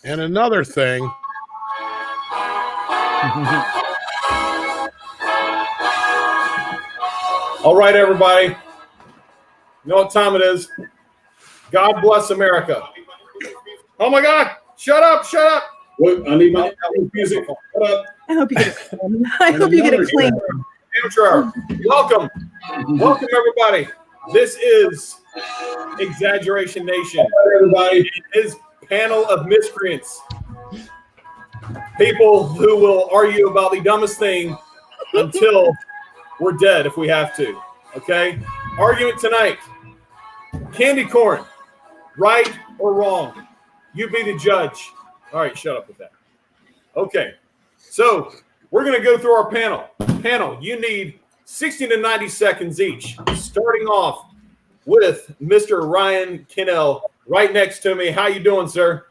And another thing. All right, everybody. You know what time it is? God bless America. Oh my God! Shut up! Shut up! Wait, I need my music. Shut up! I hope you get a I hope you get a claim. Intro. Welcome, welcome everybody. This is Exaggeration Nation. Everybody, his panel of miscreants, people who will argue about the dumbest thing until we're dead if we have to. Okay. Argument tonight: candy corn, right or wrong? You be the judge. All right, shut up with that. Okay, so we're going to go through our panel. Panel, you need 60 to 90 seconds each. Starting off with Mr. Ryan Kinnell right next to me. How you doing, sir?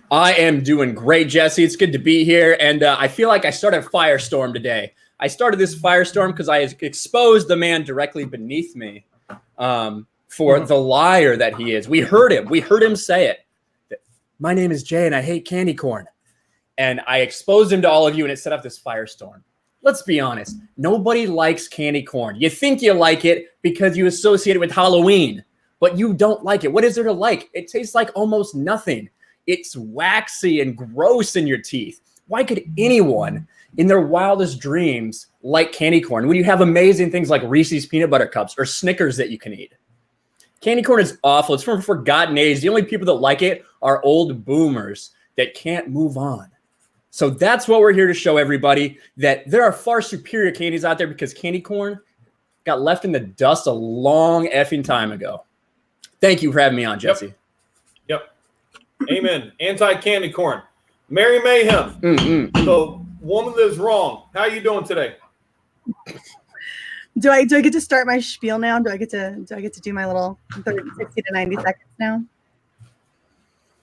I am doing great, Jesse. It's good to be here, and I feel like I started a firestorm today. I started this firestorm because I exposed the man directly beneath me for the liar that he is. We heard him. We heard him say it. My name is Jay, and I hate candy corn. And I exposed him to all of you, and it set up this firestorm. Let's be honest. Nobody likes candy corn. You think you like it because you associate it with Halloween, but you don't like it. What is there to like? It tastes like almost nothing. It's waxy and gross in your teeth. Why could anyone in their wildest dreams like candy corn when you have amazing things like Reese's peanut butter cups or Snickers that you can eat? Candy corn is awful. It's from a forgotten age. The only people that like it are old boomers that can't move on. So that's what we're here to show everybody, that there are far superior candies out there because candy corn got left in the dust a long effing time ago. Thank you for having me on, Jesse. Yep. Amen. Anti-candy corn. Mary Mayhem. The woman that is wrong. How are you doing today? Do I get to start my spiel now? Do I get to do my little 30, 60 to 90 seconds now?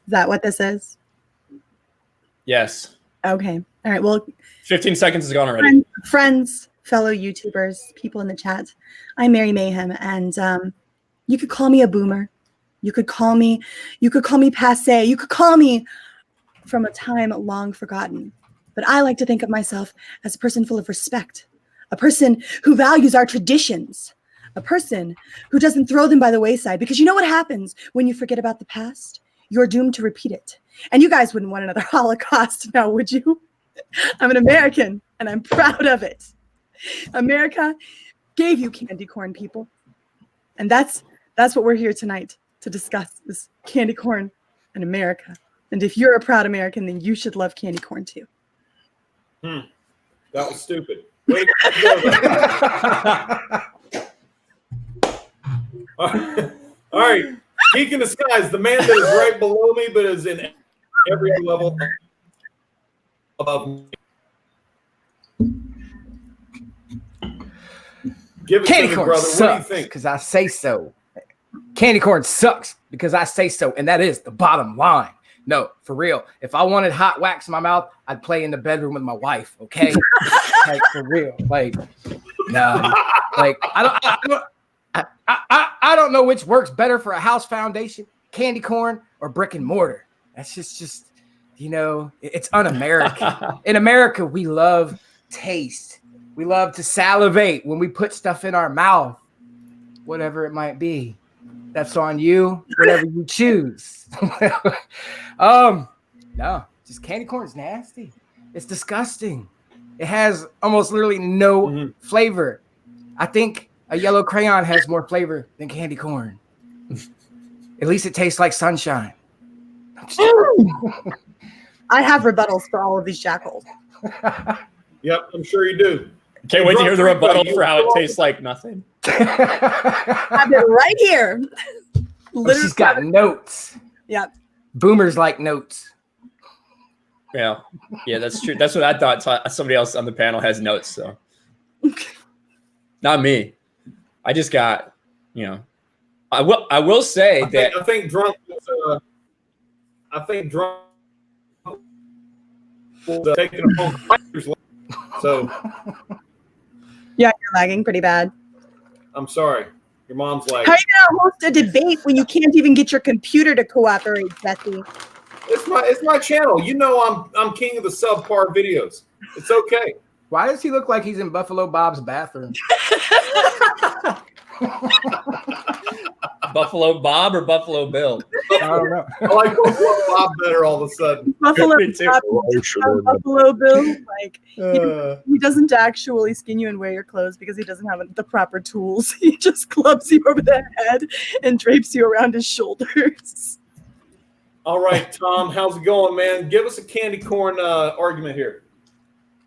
Is that what this is? Yes. Okay. All right. Well, 15 seconds is gone already. Friends, fellow YouTubers, people in the chat. I'm Mary Mayhem, and you could call me a boomer. You could call me passé. You could call me from a time long forgotten. But I like to think of myself as a person full of respect, a person who values our traditions, a person who doesn't throw them by the wayside. Because you know what happens when you forget about the past? You're doomed to repeat it. And you guys wouldn't want another Holocaust now, would you? I'm an American, and I'm proud of it. America gave you candy corn, people. And that's what we're here tonight to discuss, is candy corn in America. And if you're a proud American, then you should love candy corn too. That was stupid. Wait. All right. Geek in the skies, the man that is right below me, but is in every level above me. Give it Candy to me, corn brother. What do you sucks think? because I say so. Candy corn sucks because I say so, and that is the bottom line. No, for real. If I wanted hot wax in my mouth, I'd play in the bedroom with my wife. Okay, like for real. Like, no, like I don't know which works better for a house foundation, candy corn or brick and mortar. That's just you know, it's un-American. In America, we love taste. We love to salivate when we put stuff in our mouth, whatever it might be. That's on you, whatever you choose. No, just candy corn is nasty. It's disgusting. It has almost literally no flavor. I think a yellow crayon has more flavor than candy corn. At least it tastes like sunshine. I have rebuttals for all of these jackals. Yep, I'm sure you do. Can't wait to hear the rebuttal for how it tastes like nothing. I have it right here. Oh, she's got notes. Yep. Boomers like notes. Yeah, that's true. That's what I thought. Somebody else on the panel has notes, so not me. I just got, you know. I will say that I think drunk was taking a phone. So Yeah, you're lagging pretty bad. I'm sorry. Your mom's like, how are you going to host a debate when you can't even get your computer to cooperate, Jesse? It's my channel. You know I'm king of the subpar videos. It's okay. Why does he look like he's in Buffalo Bob's bathroom? Buffalo Bob or Buffalo Bill? I don't know. I like Buffalo Bob better all of a sudden. Buffalo Me too. Buffalo Bill, like he doesn't actually skin you and wear your clothes because he doesn't have the proper tools. He just clubs you over the head and drapes you around his shoulders. All right, Tom, how's it going, man? Give us a candy corn argument here.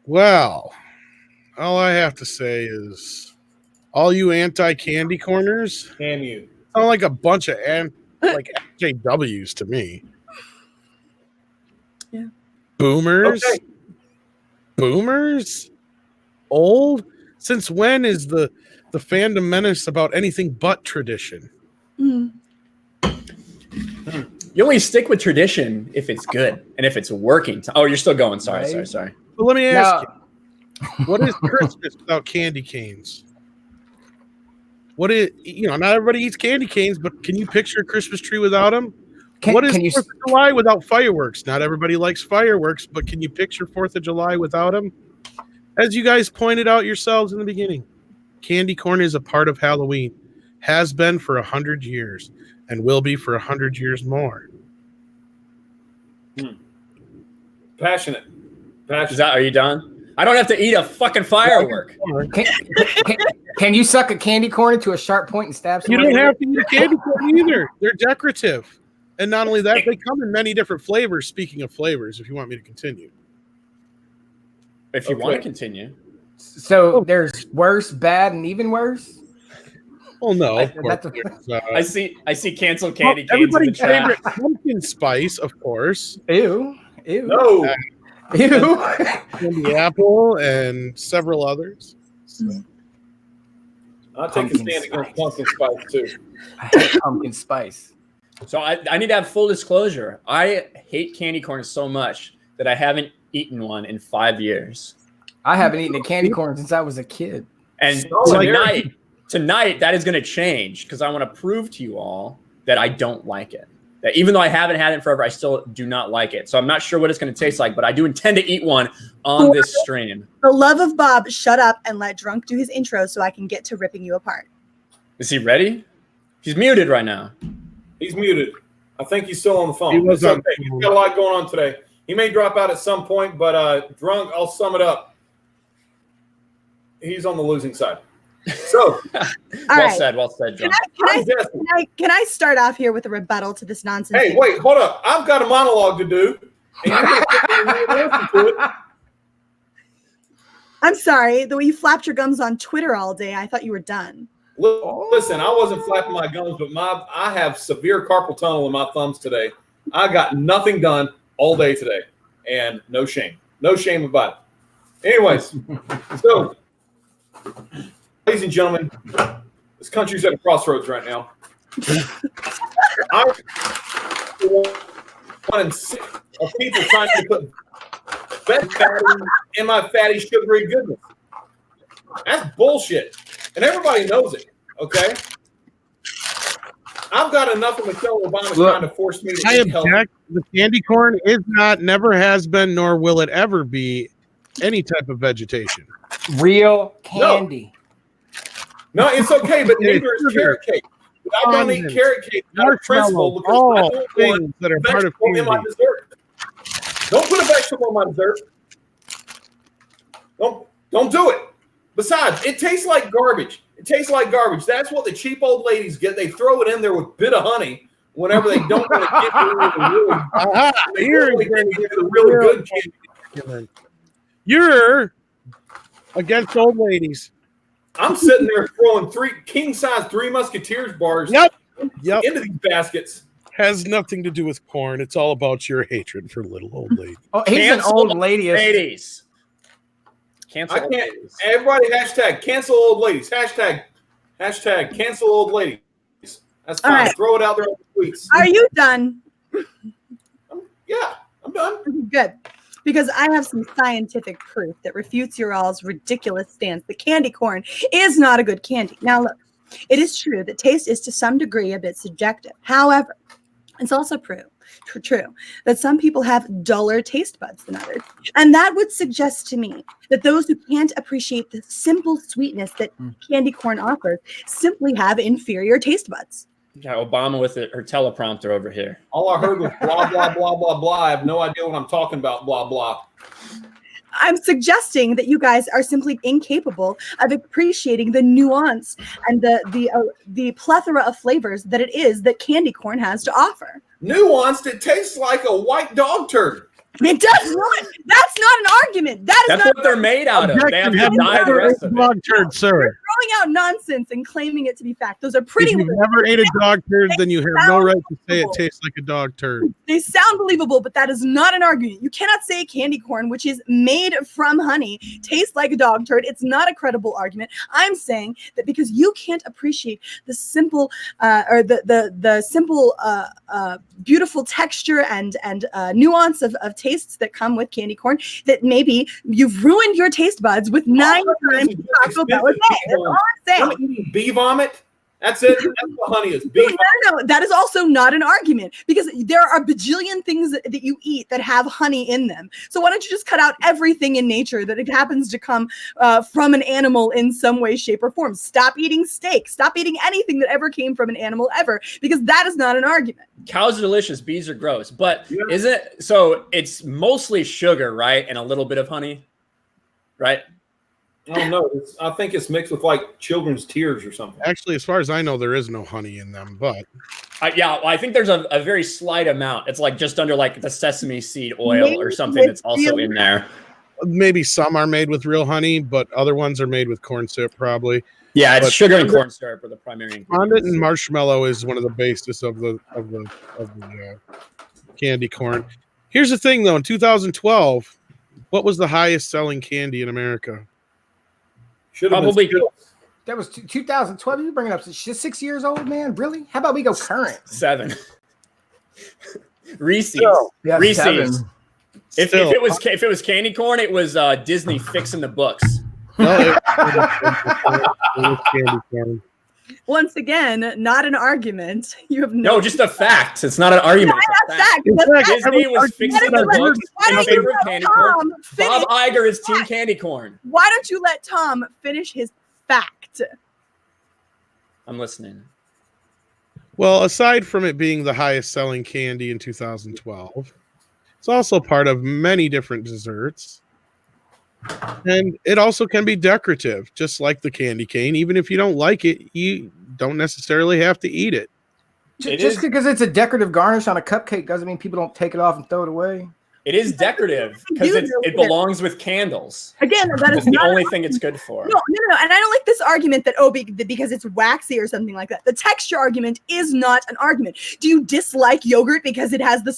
Well, all I have to say is, all you anti-candy corners Can you? sound like a bunch of JWs to me. Yeah. Boomers. Okay. Boomers. Old. Since when is the fandom menace about anything but tradition? Mm. You only stick with tradition if it's good and if it's working. Oh, you're still going. Sorry. But let me ask you, what is Christmas without candy canes? Not everybody eats candy canes, but can you picture a Christmas tree without them? What is 4th of July without fireworks? Not everybody likes fireworks, but can you picture 4th of July without them? As you guys pointed out yourselves in the beginning, candy corn is a part of Halloween, has been for 100 years, and will be for 100 years more. Passionate. Are you done? I don't have to eat a fucking firework. Can you suck a candy corn into a sharp point and stab You somebody? don't have to eat a candy corn either. They're decorative. And not only that, they come in many different flavors. Speaking of flavors, if you want me to continue. If you want to continue. So there's worse, bad, and even worse? Oh, no. Of That's course. I see canceled candy canes in the Everybody's chat. favorite pumpkin spice, of course. Ew. No. Ew. Candy apple and several others. So. I'll take a stand against pumpkin spice too. I hate pumpkin spice. So I need to have full disclosure. I hate candy corn so much that I haven't eaten one in 5 years. I haven't eaten a candy corn since I was a kid. And tonight that is going to change because I want to prove to you all that I don't like it. That even though I haven't had it forever, I still do not like it. So I'm not sure what it's going to taste like, but I do intend to eat one on this stream. The love of Bob, shut up and let Drunk do his intro so I can get to ripping you apart. Is he ready? He's muted right now. He's muted. I think he's still on the phone. He was It's on okay. the He's phone. got a lot going on today. He may drop out at some point, but Drunk, I'll sum it up. He's on the losing side. So, right. Well said, John. Can I start off here with a rebuttal to this nonsense? hey, wait, hold up. I've got a monologue to do. And you're gonna sit there and listen to it. I'm sorry. The way you flapped your gums on Twitter all day, I thought you were done. Listen, I wasn't flapping my gums, but I have severe carpal tunnel in my thumbs today. I got nothing done all day today, and no shame about it. Anyways, so, ladies and gentlemen, this country's at a crossroads right now. I'm one in six of people trying to put fat fatty in my fatty sugary goodness. That's bullshit, and everybody knows it. Okay, I've got enough of Michelle Obama trying to force me to I eat healthy. object. The candy corn is not, never has been, nor will it ever be any type of vegetation. Real candy. No, it's okay, but neither is sugar. carrot cake. I don't eat Condiments, carrot cake out of principle because I all don't want things that are part of vegetable in my candy. dessert. Don't put a vegetable in my dessert. Don't do it. Besides, it tastes like garbage. It tastes like garbage. That's what the cheap old ladies get. They throw it in there with a bit of honey whenever they don't want to get the really good candy. You're against old ladies. I'm sitting there throwing king size Three Musketeers bars Yep. into these baskets. Has nothing to do with corn. It's all about your hatred for little old lady. Oh, he's an Cancel old lady. Ladies. Cancel I old can't. ladies. Everybody hashtag cancel old ladies. Hashtag cancel old ladies. That's fine. All right. Throw it out there on the tweets. Are you done? Yeah, I'm done. Good. Because I have some scientific proof that refutes your all's ridiculous stance that candy corn is not a good candy. Now, look, it is true that taste is to some degree a bit subjective. However, it's also true true, that some people have duller taste buds than others. And that would suggest to me that those who can't appreciate the simple sweetness that candy corn offers simply have inferior taste buds. Yeah, Obama with her teleprompter over here. All I heard was blah, blah, blah, blah, blah. I have no idea what I'm talking about, blah, blah. I'm suggesting that you guys are simply incapable of appreciating the nuance and the plethora of flavors that it is that candy corn has to offer. Nuanced, it tastes like a white dog turd. It does not. That's not an argument. That's not what they're made out of. They have to dye the rest of it. Dog turd, sir. You're throwing out nonsense and claiming it to be fact. Those are pretty. If you've never ate a dog turd, then you have no right to say it tastes like a dog turd. They sound believable, but that is not an argument. You cannot say candy corn, which is made from honey, tastes like a dog turd. It's not a credible argument. I'm saying that because you can't appreciate the simple or the simple beautiful texture and nuance of tastes that come with candy corn, that maybe you've ruined your taste buds with 9 times Taco Bell a day. That's all I'm saying. Bee vomit? That's it. That's what honey is. Bee No, that is also not an argument, because there are a bajillion things that you eat that have honey in them. So why don't you just cut out everything in nature that it happens to come from an animal in some way, shape, or form? Stop eating steak. Stop eating anything that ever came from an animal ever, because that is not an argument. Cows are delicious. Bees are gross. But is it? So it's mostly sugar, right? And a little bit of honey, right? I don't know. I think it's mixed with like children's tears or something. Actually, as far as I know, there is no honey in them, but I think there's a very slight amount. It's like just under like the sesame seed oil or something that's also in there. Maybe some are made with real honey, but other ones are made with corn syrup, probably. Yeah, it's sugar and corn syrup are the primary ingredients. Fondant and marshmallow is one of the basis of the candy corn. Here's the thing, though. In 2012, what was the highest selling candy in America? Probably that was 2012. You bring it up. She's 6 years old, man. Really? How about we go current? 7. Reese's. Yeah, Reese's. 7. If it was candy corn, it was Disney fixing the books. No, it was candy corn. Once again, not an argument. You have no, just a fact. It's not an argument. It's a fact. Disney was fixing the books in favor of candy corn. Bob Iger is team candy corn. Why don't you let Tom finish his fact? I'm listening. Well, aside from it being the highest selling candy in 2012, it's also part of many different desserts. And it also can be decorative, just like the candy cane. Even if you don't like it, you don't necessarily have to eat it. Just because it's a decorative garnish on a cupcake doesn't mean people don't take it off and throw it away. It is decorative because it belongs with candles. Again, that is the only thing it's good for. No. And I don't like this argument that, because it's waxy or something like that. The texture argument is not an argument. Do you dislike yogurt because it has the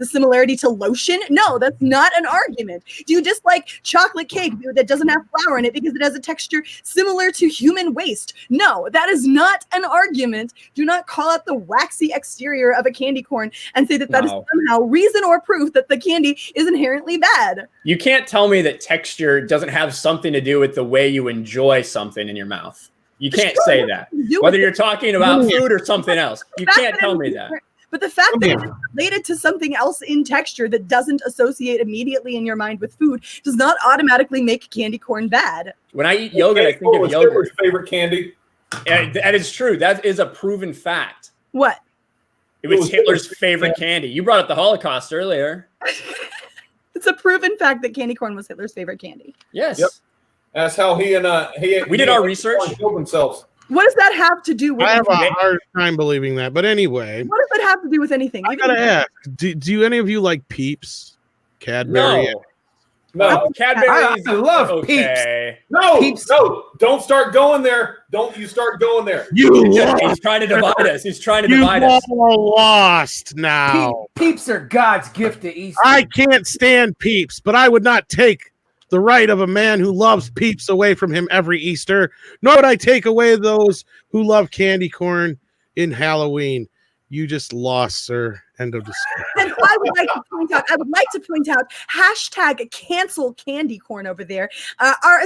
similarity to lotion? No, that's not an argument. Do you dislike chocolate cake that doesn't have flour in it because it has a texture similar to human waste? No, that is not an argument. Do not call out the waxy exterior of a candy corn and say that is somehow reason or proof that the candy is inherently bad. You can't tell me that texture doesn't have something to do with the way you enjoy something in your mouth. You can't say that. Whether you're talking about food or something else. You can't tell me that. But the fact that it's related to something else in texture that doesn't associate immediately in your mind with food does not automatically make candy corn bad. When I eat yogurt, I think of yogurt. Favorite candy. That is true. That is a proven fact. What? It was Hitler's favorite candy. You brought up the Holocaust earlier. It's a proven fact that candy corn was Hitler's favorite candy. Yes. Yep. That's how we did our research. Killed themselves. What does that have to do with I have a hard time believing that. But anyway. What does that have to do with anything? I gotta ask. Do any of you like Peeps? Cadbury? No. Cadbury. I love Peeps. No, Peeps. No, don't start going there. Don't you start going there. He's trying to divide us. He's trying to divide us. You're all lost now. Peeps are God's gift to Easter. I can't stand Peeps, but I would not take the right of a man who loves Peeps away from him every Easter, nor would I take away those who love candy corn in Halloween. You just lost, sir. End of discussion. And I would like to point out, hashtag cancel candy corn over there. Our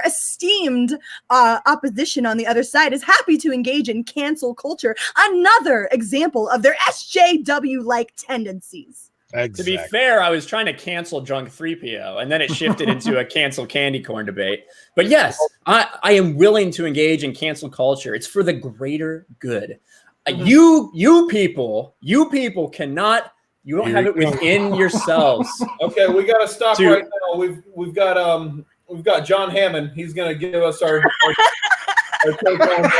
esteemed opposition on the other side is happy to engage in cancel culture. Another example of their SJW-like tendencies. Exactly. To be fair, I was trying to cancel Drunk 3PO, and then it shifted into a cancel candy corn debate. But yes, I am willing to engage in cancel culture. It's for the greater good. You people cannot. You don't have it within yourselves. Okay, we got to stop right now. We've got John Hammond. He's going to give us our take on.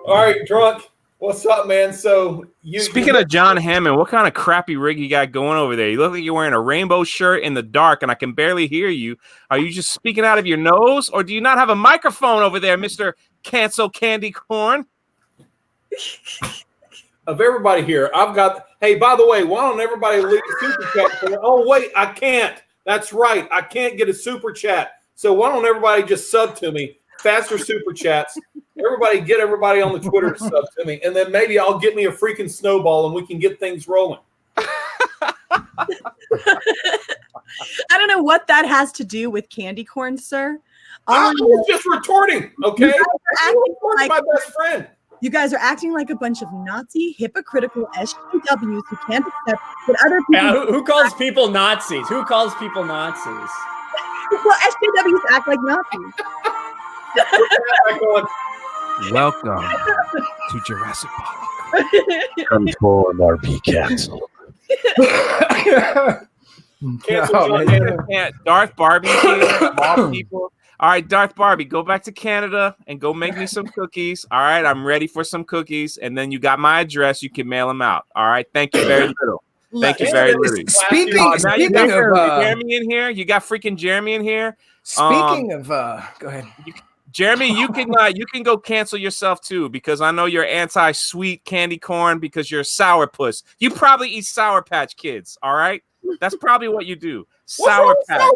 All right, Drunk. What's up, man? So speaking of John Hammond, what kind of crappy rig you got going over there? You look like you're wearing a rainbow shirt in the dark, and I can barely hear you. Are you just speaking out of your nose, or do you not have a microphone over there, Mr. Cancel Candy Corn? Of everybody here, I've got. Hey, by the way, why don't everybody leave a super chat? Oh wait, I can't. That's right, I can't get a super chat. So why don't everybody just sub to me? Faster super chats. Everybody get everybody on the Twitter to sub to me, and then maybe I'll get me a freaking snowball and we can get things rolling. I don't know what that has to do with candy corn, sir. I was just retorting, okay? My best friend. You guys are acting like a bunch of Nazi, hypocritical SJWs who can't accept that other people. Yeah, who calls people Nazis? Who calls people Nazis? Well, SJWs act like Nazis. Welcome to Jurassic Park. Control or be canceled. Darth Barbie here, all people. All right, Darth Barbie, go back to Canada and go make me some cookies. All right, I'm ready for some cookies. And then you got my address. You can mail them out. All right, thank you very little. Thank you very little. Speaking of Jeremy in here. You got freaking Jeremy in here. Speaking of, go ahead. Jeremy, you can go cancel yourself too, because I know you're anti-sweet candy corn because you're a sourpuss. You probably eat Sour Patch Kids. All right, that's probably what you do. Sour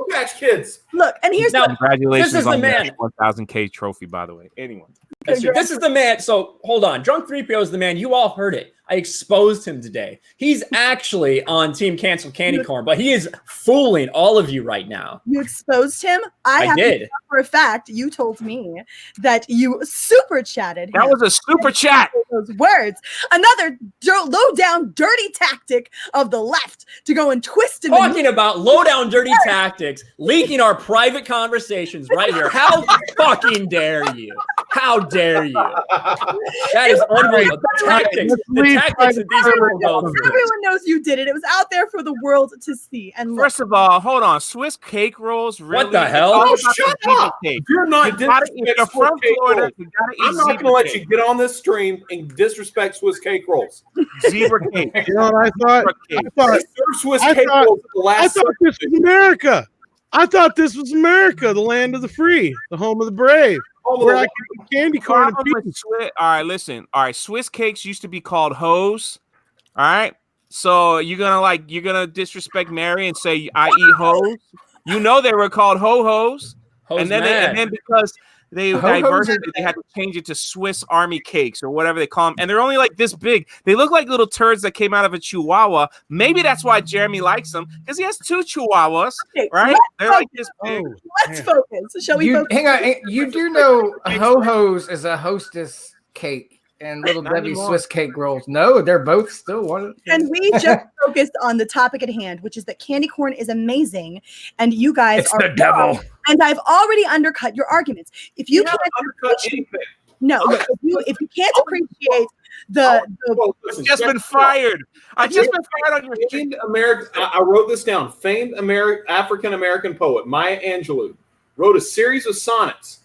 Patch Kids. Look, and here's congratulations this is on the man. that 1,000K trophy, by the way. Anyone. This is the man. So hold on. Drunk 3PO is the man. You all heard it. I exposed him today. He's actually on Team Cancel Candy Corn, but he is fooling all of you right now. You exposed him? I did. For a fact, you told me that you super chatted. That was a super chat. Those words. Another low down, dirty tactic of the left to go and twist and talking about low down, dirty tactics, leaking our private conversations right here. How fucking dare you? How dare you? That is unreal. The tactics that these people go through. Everyone knows you did it. It was out there for the world to see. And first of all, hold on. Swiss cake rolls. Really? What the hell? Oh, shut up! You're not. You're from Florida. I'm not going to let you get on this stream and disrespect Swiss cake rolls. Zebra cake. You know what I thought? Swiss cake rolls. I thought this was America. I thought this was America, the land of the free, the home of the brave. Where I can get candy corn and all right, listen. All right, Swiss cakes used to be called hoes. All right, so you're gonna disrespect Mary and say I eat hoes. You know they were called ho-hos, and then because they diverted it, they had to change it to Swiss Army cakes or whatever they call them, and they're only like this big. They look like little turds that came out of a chihuahua. Maybe that's why Jeremy likes them, because he has two chihuahuas, right? They're like this big. Let's focus. Shall we focus? Hang on. You do know ho-hos is a hostess cake and Little Debbie Swiss cake rolls. No, they're both still one. And we just focused on the topic at hand, which is that candy corn is amazing, and you guys are the devil. And I've already undercut your arguments. If you can't undercut anything. No, look, if you can't appreciate I've just been fired. I've just been fired on your famed American. I wrote this down. Famed African American poet Maya Angelou wrote a series of sonnets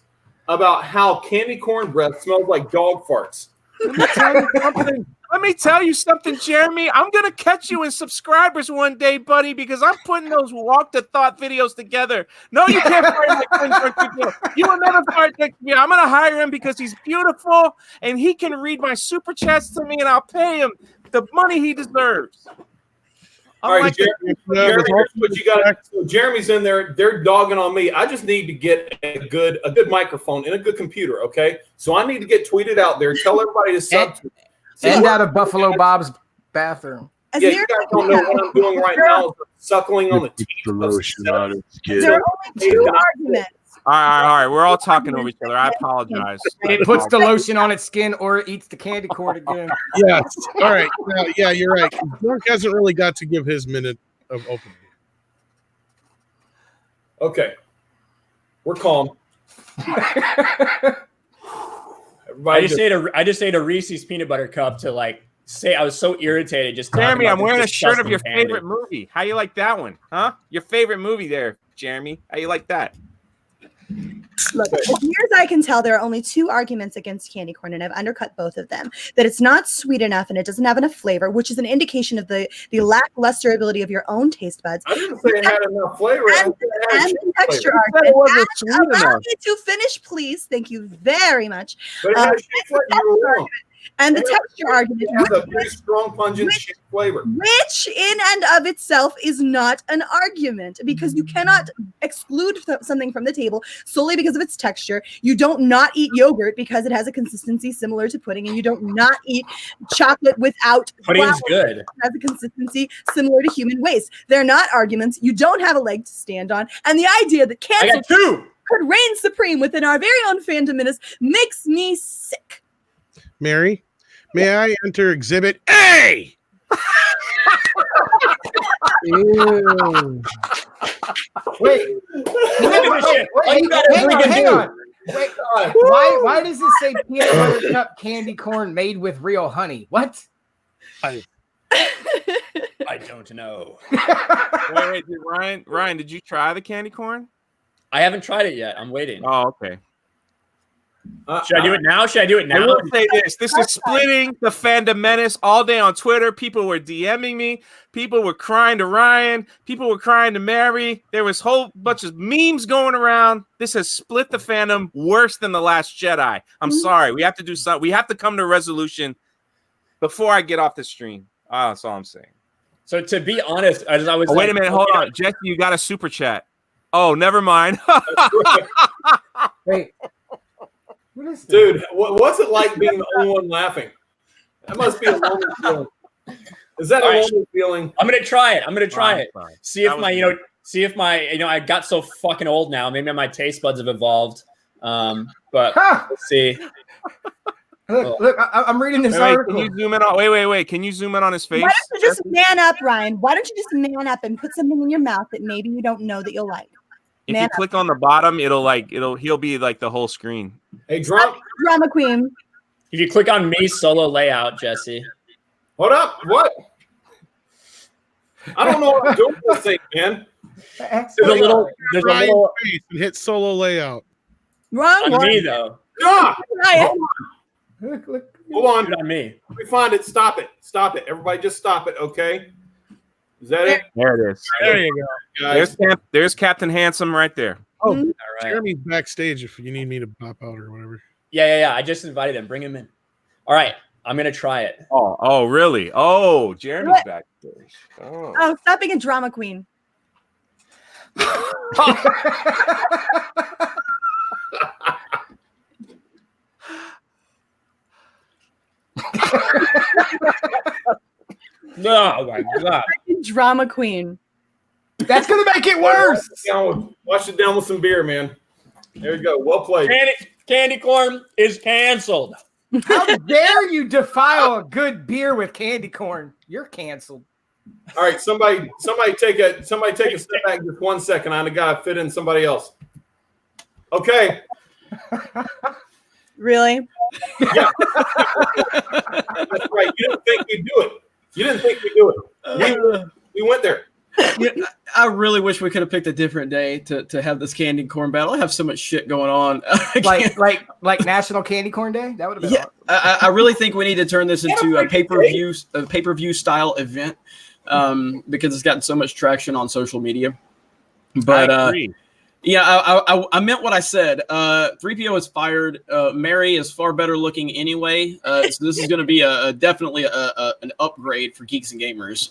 about how candy corn breath smells like dog farts. Let me tell you something, Jeremy. I'm going to catch you in subscribers one day, buddy, because I'm putting those Walk the Thought videos together. No, you can't fire my friend. You will never fire me. I'm going to hire him because he's beautiful, and he can read my super chats to me, and I'll pay him the money he deserves. All right, like, Jeremy, here's what you got. So Jeremy's in there. They're dogging on me. I just need to get a good microphone and a good computer. Okay, so I need to get tweeted out there. Tell everybody to sub. And out of Buffalo Bob's bathroom. Yeah, you guys don't know what I'm doing right now. Suckling on the teeth. There are only 2 arguments. All right. We're all talking over each other. I apologize. It puts the lotion on its skin or it eats the candy corn again. Yes. All right. Yeah, you're right. Mark hasn't really got to give his minute of opening. Okay. We're calm. I just ate a Reese's peanut butter cup to like say I was so irritated. Just Jeremy, I'm wearing a disgusting shirt of your candy. favorite movie. How you like that one? Huh? Your favorite movie there, Jeremy. How you like that? Look, as near as I can tell, there are only 2 arguments against candy corn, and I've undercut both of them. That it's not sweet enough and it doesn't have enough flavor, which is an indication of the lackluster ability of your own taste buds. I didn't say it had enough flavor. And the texture argument. Allow me to finish, please. Thank you very much. But it has shit flavor. You were wrong. And the texture argument, It has a very strong, pungent shit flavor. which in and of itself is not an argument, because you cannot exclude something from the table solely because of its texture. You don't not eat yogurt because it has a consistency similar to pudding, and you don't not eat chocolate without Pudding's flour good. because it has a consistency similar to human waste. They're not arguments. You don't have a leg to stand on. And the idea that I cancel got 2. could reign supreme within our very own fandom menace makes me sick. Mary, may I enter Exhibit A? Ew. Wait. Hang on. Wait, why does it say peanut butter cup candy corn made with real honey? What? I don't know. Wait, Ryan, did you try the candy corn? I haven't tried it yet. I'm waiting. Oh, okay. Should I do it now? Should I do it I now? will say this. This is splitting the fandom menace all day on Twitter. People were DMing me. People were crying to Ryan. People were crying to Mary. There was a whole bunch of memes going around. This has split the fandom worse than The Last Jedi. I'm sorry. We have to do something. We have to come to a resolution before I get off the stream. That's all I'm saying. So to be honest, as I was Wait a minute. Hold on. Jesse, you got a super chat. Oh, never mind. Wait. What is Dude, what's it like being the only one laughing? That must be a lonely feeling. Is that a lonely feeling? I'm gonna try it. I'm gonna try it. Fine. See if I got so fucking old now. Maybe my taste buds have evolved. But let's see. Look, I'm reading this Wait, article. can you zoom in on? Wait. Can you zoom in on his face? Why don't you just man up, Ryan? Why don't you just man up and put something in your mouth that maybe you don't know that you'll like? If you click on the bottom, he'll be like the whole screen. Hey, drama queen. If you click on me solo layout, Jesse. Hold up. What? I don't know what I'm doing with this thing, man. There's a little face and hit solo layout. Wrong on me though. Ryan. Hold on. Good on me. Let me find it. Stop it. Stop it. Everybody just stop it, okay? Is that it? There it is. There you go. Guys. There's Captain Handsome right there. Oh, All right. Jeremy's backstage if you need me to pop out or whatever. Yeah. I just invited him. Bring him in. All right. I'm gonna try it. Oh, really? Oh, Jeremy's backstage. Oh, stop being a drama queen. Oh my god. Drama queen. That's gonna make it worse. Wash it down with some beer, man. There you go. Well played. Candy corn is canceled. How dare you defile a good beer with candy corn? You're canceled. All right, somebody take a step back just 1 second. I gotta fit in somebody else. Okay. Really? Yeah. That's right. You didn't think we'd do it. You didn't think we'd do it. We went there. Yeah, I really wish we could have picked a different day to have this candy corn battle. I have so much shit going on. like National Candy Corn Day. That would have been. Yeah, I really think we need to turn this into a pay-per-view style event because it's gotten so much traction on social media. But I agree. Yeah, I meant what I said. 3PO is fired. Mary is far better looking anyway. So this is going to be definitely an upgrade for Geeks and Gamers.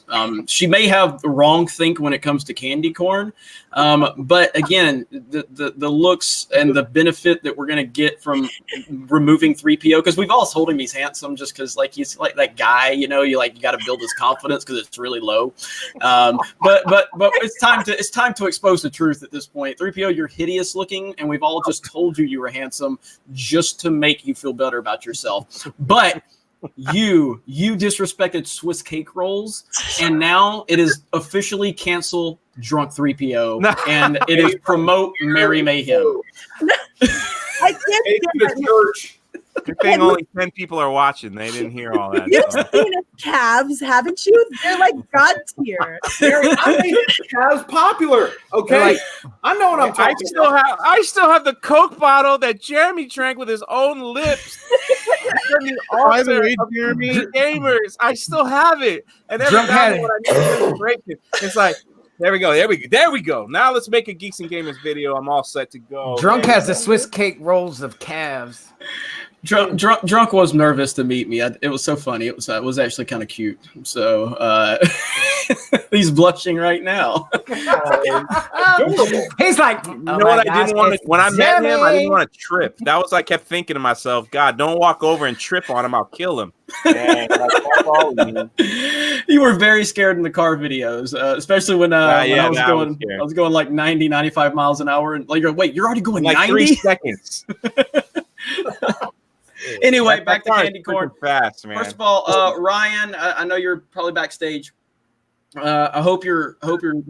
She may have the wrong think when it comes to candy corn, but again, the looks and the benefit that we're going to get from removing 3PO, because we've all told him he's handsome just because like he's like that guy, you got to build his confidence because it's really low. But it's time to expose the truth at this point. 3PO, you're hideous looking, and we've all just told you were handsome just to make you feel better about yourself. But you disrespected Swiss cake rolls, and now it is officially cancel Drunk 3PO, and it is promote Merry Mayhem. I can't stand church. Good thing only 10 people are watching. They didn't hear all that. You've seen his calves, haven't you? They're like God tier. I made Cavs popular. Okay, Like, I know what I'm talking about. I still have the Coke bottle that Jeremy drank with his own lips. By the way, Jeremy, Gamers, I still have it. And every Drunk had time when I need to break it, it's like, there we go. Now let's make a Geeks and Gamers video. I'm all set to go. Drunk has the Swiss cake rolls of calves. Drunk was nervous to meet me. It was so funny. It was actually kind of cute. So he's blushing right now. He's like, You know what I didn't want to, when I met him, I didn't want to trip. That was, I kept thinking to myself, God, don't walk over and trip on him. I'll kill him. Dang, like, that's all we need. You were very scared in the car videos, especially when I was going like 90, 95 miles an hour. And like, wait, you're already going Like 90? 3 seconds. Anyway, back to That car is candy corn. freaking fast, man. First of all, Ryan, I know you're probably backstage. I hope you're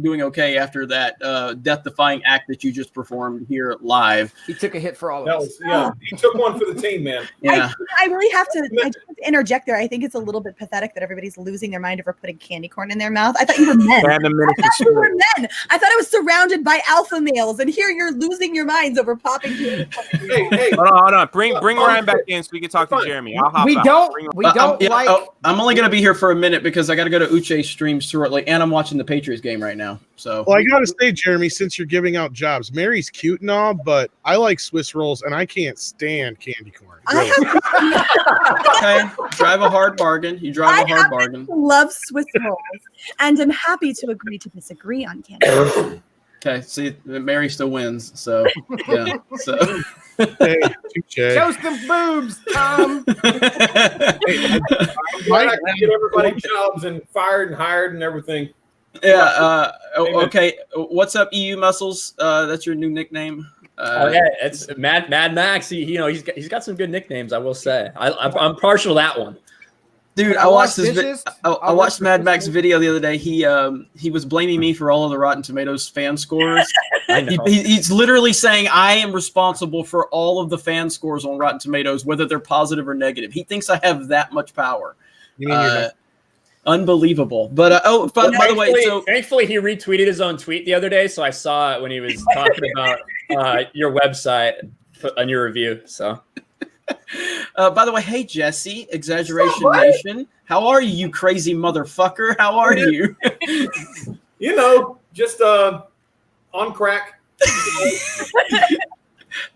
doing okay after that death-defying act that you just performed here live. He took a hit for all of us. He took one for the team, man. Yeah, I really have to interject there. I think it's a little bit pathetic that everybody's losing their mind over putting candy corn in their mouth. I thought you were men. I thought you were men. I thought I was surrounded by alpha males, and here you're losing your minds over popping candy corn. Hey, Hold on. Bring Ryan back in so we can talk to Jeremy. I'll hop out. I'm only gonna be here for a minute because I got to go to Uche's stream shortly, and I'm watching the Patriots game right now. So, well, I gotta say, Jeremy, since you're giving out jobs, Mary's cute and all, but I like Swiss rolls, and I can't stand candy corn. okay, drive a hard bargain. You drive a hard bargain. I love Swiss rolls, and I'm happy to agree to disagree on candy corn. Okay, see, Mary still wins. So, yeah. So. Hey, Show some boobs, Tom. I can get everybody jobs and fired and hired and everything. Yeah. Okay. What's up, EU Muscles? That's your new nickname. Yeah, it's Mad Max. He's got some good nicknames. I will say. I'm partial to that one. Dude, I watched this. I watched Mad Max video the other day. He was blaming me for all of the Rotten Tomatoes fan scores. I know. He's literally saying I am responsible for all of the fan scores on Rotten Tomatoes, whether they're positive or negative. He thinks I have that much power. Unbelievable. But by the way, thankfully he retweeted his own tweet the other day, so I saw it when he was talking about your website on your review. So. By the way, hey Jesse, Exaggeration Nation, how are you crazy motherfucker? How are you? Just on crack.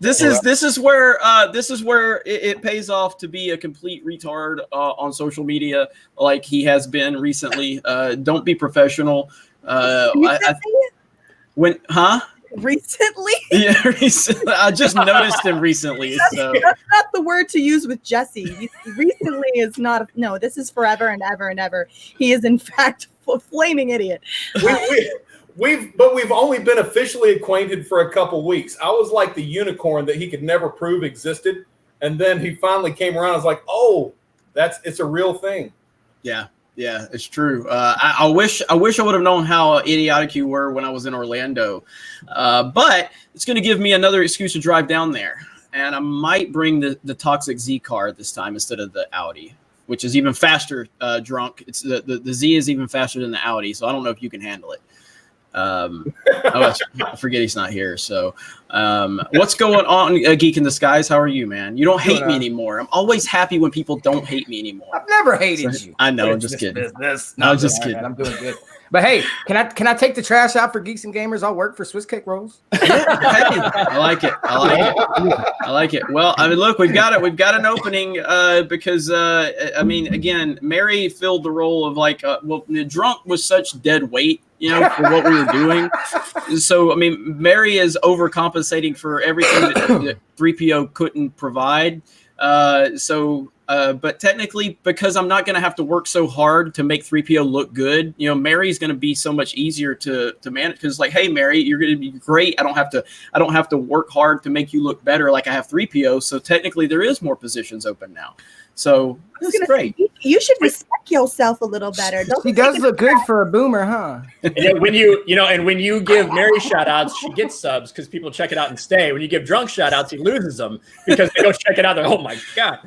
This is where it pays off to be a complete retard on social media, like he has been recently. Don't be professional. Recently? Yeah, recently. I just noticed him recently. So. That's not the word to use with Jesse. Recently is not. No, this is forever and ever and ever. He is in fact a flaming idiot. We've only been officially acquainted for a couple weeks. I was like the unicorn that he could never prove existed, and then he finally came around. I was like, oh, it's a real thing. Yeah. Yeah, it's true. I wish I would have known how idiotic you were when I was in Orlando, but it's going to give me another excuse to drive down there, and I might bring the Toxic Z car this time instead of the Audi, which is even faster. Drunk, it's the Z is even faster than the Audi, so I don't know if you can handle it. I forget he's not here. So, what's going on, Geek in Disguise? How are you, man? You don't hate me anymore. I'm always happy when people don't hate me anymore. I've never hated you. I know. I'm just kidding. Business. No, I'm just kidding. I'm doing good. But hey, can I take the trash out for Geeks and Gamers? I'll work for Swiss Cake Rolls. I like it. I like it. Well, I mean, look, we've got it. We've got an opening because I mean, again, Mary filled the role of like, well, the drunk was such dead weight, you know, for what we were doing. So, I mean, Mary is overcompensating for everything that 3PO couldn't provide. But technically, because I'm not going to have to work so hard to make 3PO look good, you know, Mary's going to be so much easier to manage. Because like, hey, Mary, you're going to be great. I don't have to work hard to make you look better like I have 3PO. So technically, there is more positions open now. So that's great. You should respect yourself a little better. She does look good for a boomer, huh? And when you give Mary shout outs, she gets subs because people check it out and stay. When you give drunk shout outs, he loses them because they go check it out. They're, oh my God.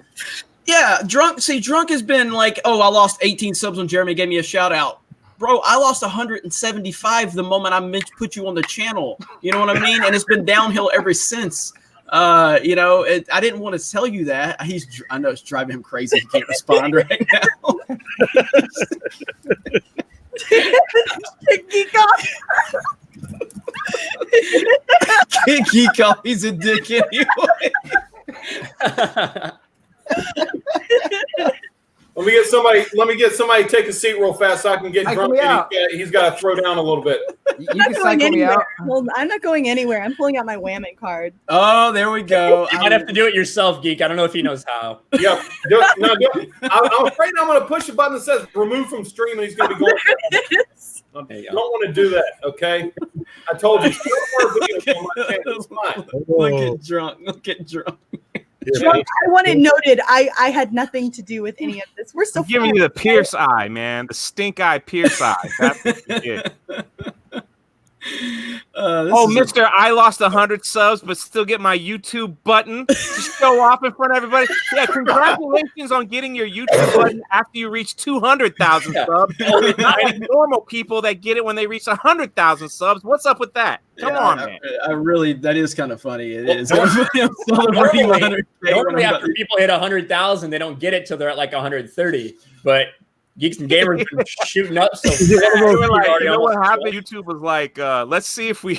Yeah, drunk has been like, oh, I lost 18 subs when Jeremy gave me a shout out. Bro, I lost 175 the moment I put you on the channel. You know what I mean? And it's been downhill ever since. You know, I didn't want to tell you that. I know it's driving him crazy. He can't respond right now. Geek off. Geek off. He's a dick anyway. Let me get somebody to take a seat real fast so I can get drunk. He's got to throw down a little bit. You can cycle me out. Well, I'm not going anywhere. I'm pulling out my whammon card. Oh, there we go. You might have to do it yourself, Geek. I don't know if he knows how. Yeah. I'm afraid I'm going to push a button that says remove from stream and he's going to be going. I don't want to do that, okay? I told you. It's fine. Look at drunk. I want it noted. I had nothing to do with any of this. We're still giving you the Pierce eye, man. The stink eye Pierce eye. That's what you get. Mister, I lost 100 subs, but still get my YouTube button to show off in front of everybody. Yeah, congratulations on getting your YouTube button after you reach 200,000 subs. Not like normal people that get it when they reach 100,000 subs. What's up with that? Come on, man. I really, that is kind of funny. It is. Normally after people hit 100,000, they don't get it till they're at like 130. But Geeks and Gamers been shooting up so fast. You know what happened? YouTube was like, let's see if we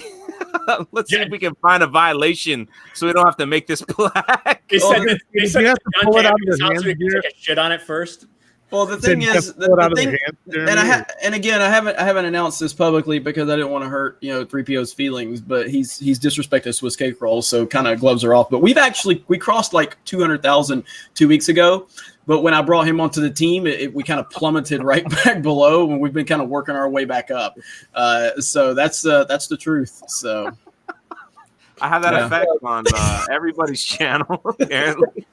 can find a violation so we don't have to make this black. They said you have to pull it out of your hands. Take a shit on it first. Well, the thing is, and again, I haven't announced this publicly because I didn't want to hurt 3PO's feelings, but he's disrespected Swiss Cake Rolls, so kind of gloves are off. But we crossed like 200,000 2 weeks ago. But when I brought him onto the team, we kind of plummeted right back below, and we've been kind of working our way back up. So that's the truth. So I have that effect on everybody's channel. Apparently.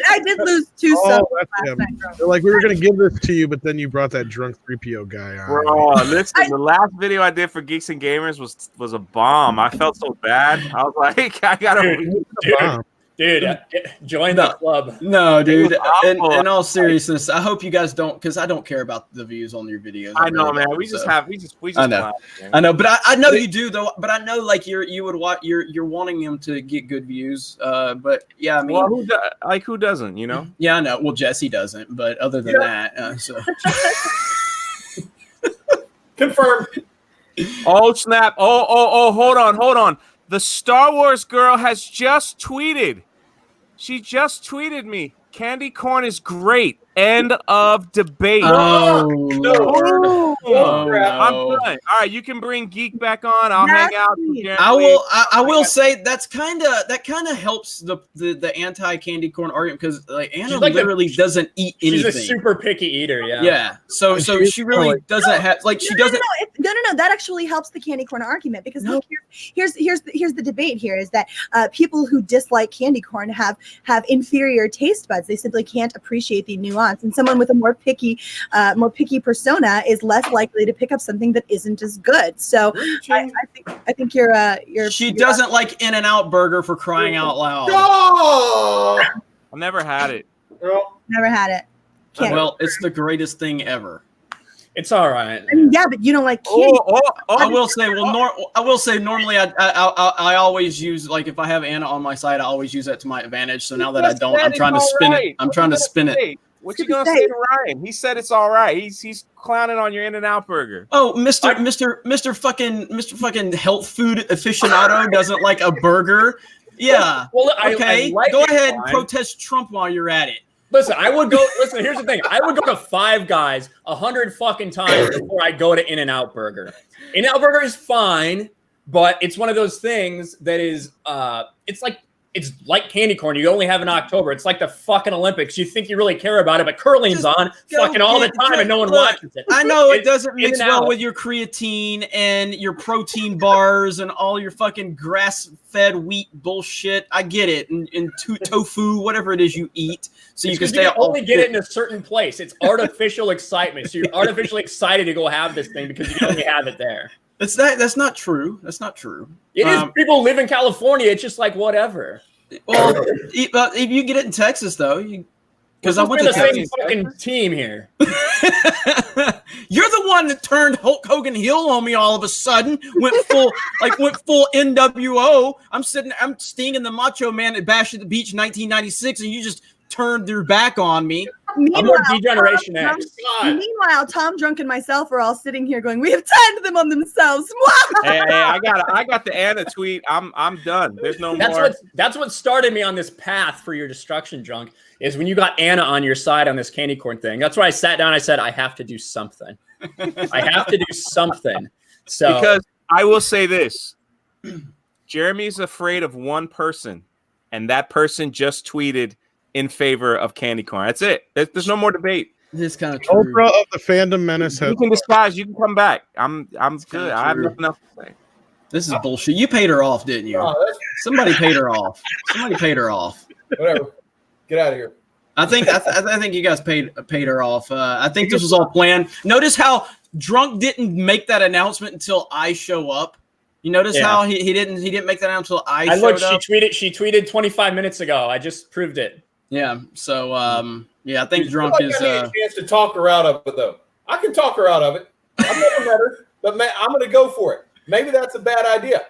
I did lose 2 subs last night. They're like, we were going to give this to you, but then you brought that drunk 3PO guy on. Bro, listen, the last video I did for Geeks and Gamers was a bomb. I felt so bad. I was like, I got to... Dude, join the club. No, dude. In all seriousness, I hope you guys don't, because I don't care about the views on your videos. I know, man. We just. I know. I know, but I know you do though. But I know, like you're wanting them to get good views. But yeah, I mean, well, who doesn't? You know? Yeah, I know. Well, Jesse doesn't, but other than that, so confirmed. Oh snap! Oh! Hold on. The Star Wars girl has just tweeted. She just tweeted me. Candy corn is great. End of debate. Oh, Lord. I'm done. All right, you can bring Geek back on. I'll hang out. I will say that kind of helps the anti candy corn argument, because like Anna literally doesn't eat anything. She's a super picky eater. Yeah. So she really doesn't have she doesn't. No. That actually helps the candy corn argument, because look, here's the debate here is that people who dislike candy corn have inferior taste buds. They simply can't appreciate the nuance. And someone with a more picky persona is less likely to pick up something that isn't as good. So I think you're. She doesn't like In-N-Out Burger, for crying out loud. Oh! I never had it. Never had it. Well, it's the greatest thing ever. It's all right. I mean, yeah, but you don't like candy. I will say, normally I always use, like, if I have Anna on my side, I always use that to my advantage. So now that I don't, I'm trying to spin it. I'm trying to spin it. What you gonna say to Ryan? He said it's all right. He's clowning on your In-N-Out burger. Oh, Mr. fucking health food aficionado doesn't like a burger. Yeah. Well, okay. I like go it, ahead, Ryan. protest Trump while you're at it. Listen, here's the thing. I would go to Five Guys 100 fucking times before I go to In-N-Out Burger. In-N-Out Burger is fine, but it's one of those things that is, it's like candy corn. You only have in October. It's like the fucking Olympics. You think you really care about it, but curling's Just on fucking all the time and no one watches it. I know it doesn't mix well In-N-Out. with your creatine and your protein bars and all your fucking grass-fed wheat bullshit. I get it. And tofu, whatever it is you eat, so you can stay can only get it in a certain place. It's artificial excitement. So you're artificially excited to go have this thing because you can only have it there. That's not true. That's not true. It is. People live in California. It's just like whatever. Well, if you get it in Texas, though, because I went to the same Texas. fucking team here. You're the one that turned Hulk Hogan heel on me all of a sudden. Went full NWO. I'm Sting and the Macho Man at Bash at the Beach 1996, and you just turned your back on me. I'm more D-Generation X. Meanwhile, Tom Drunk and myself are all sitting here going, "We have 10 of them on themselves." Hey, I got the Anna tweet. I'm done. There's no more. That's what started me on this path for your destruction, Drunk, is when you got Anna on your side on this candy corn thing. That's why I sat down. I said, I have to do something. I have to do something. So because I will say this, Jeremy's afraid of one person, and that person just tweeted in favor of candy corn. That's it. There's no more debate. This is kind of true. Oprah of the Fandom Menace has. You can disguise. You can come back. I'm good. I have nothing else to say. This is bullshit. You paid her off, didn't you? Somebody paid her off. Somebody paid her off. Whatever. Get out of here. I think you guys paid her off. I think this was all planned. Notice how Drunk didn't make that announcement until I show up. You notice how he didn't make that announcement until I showed up. She tweeted 25 minutes ago. I just proved it. Yeah. So I think Drunk is. I need a chance to talk her out of it, though. I can talk her out of it. I've never met her, but I'm going to go for it. Maybe that's a bad idea.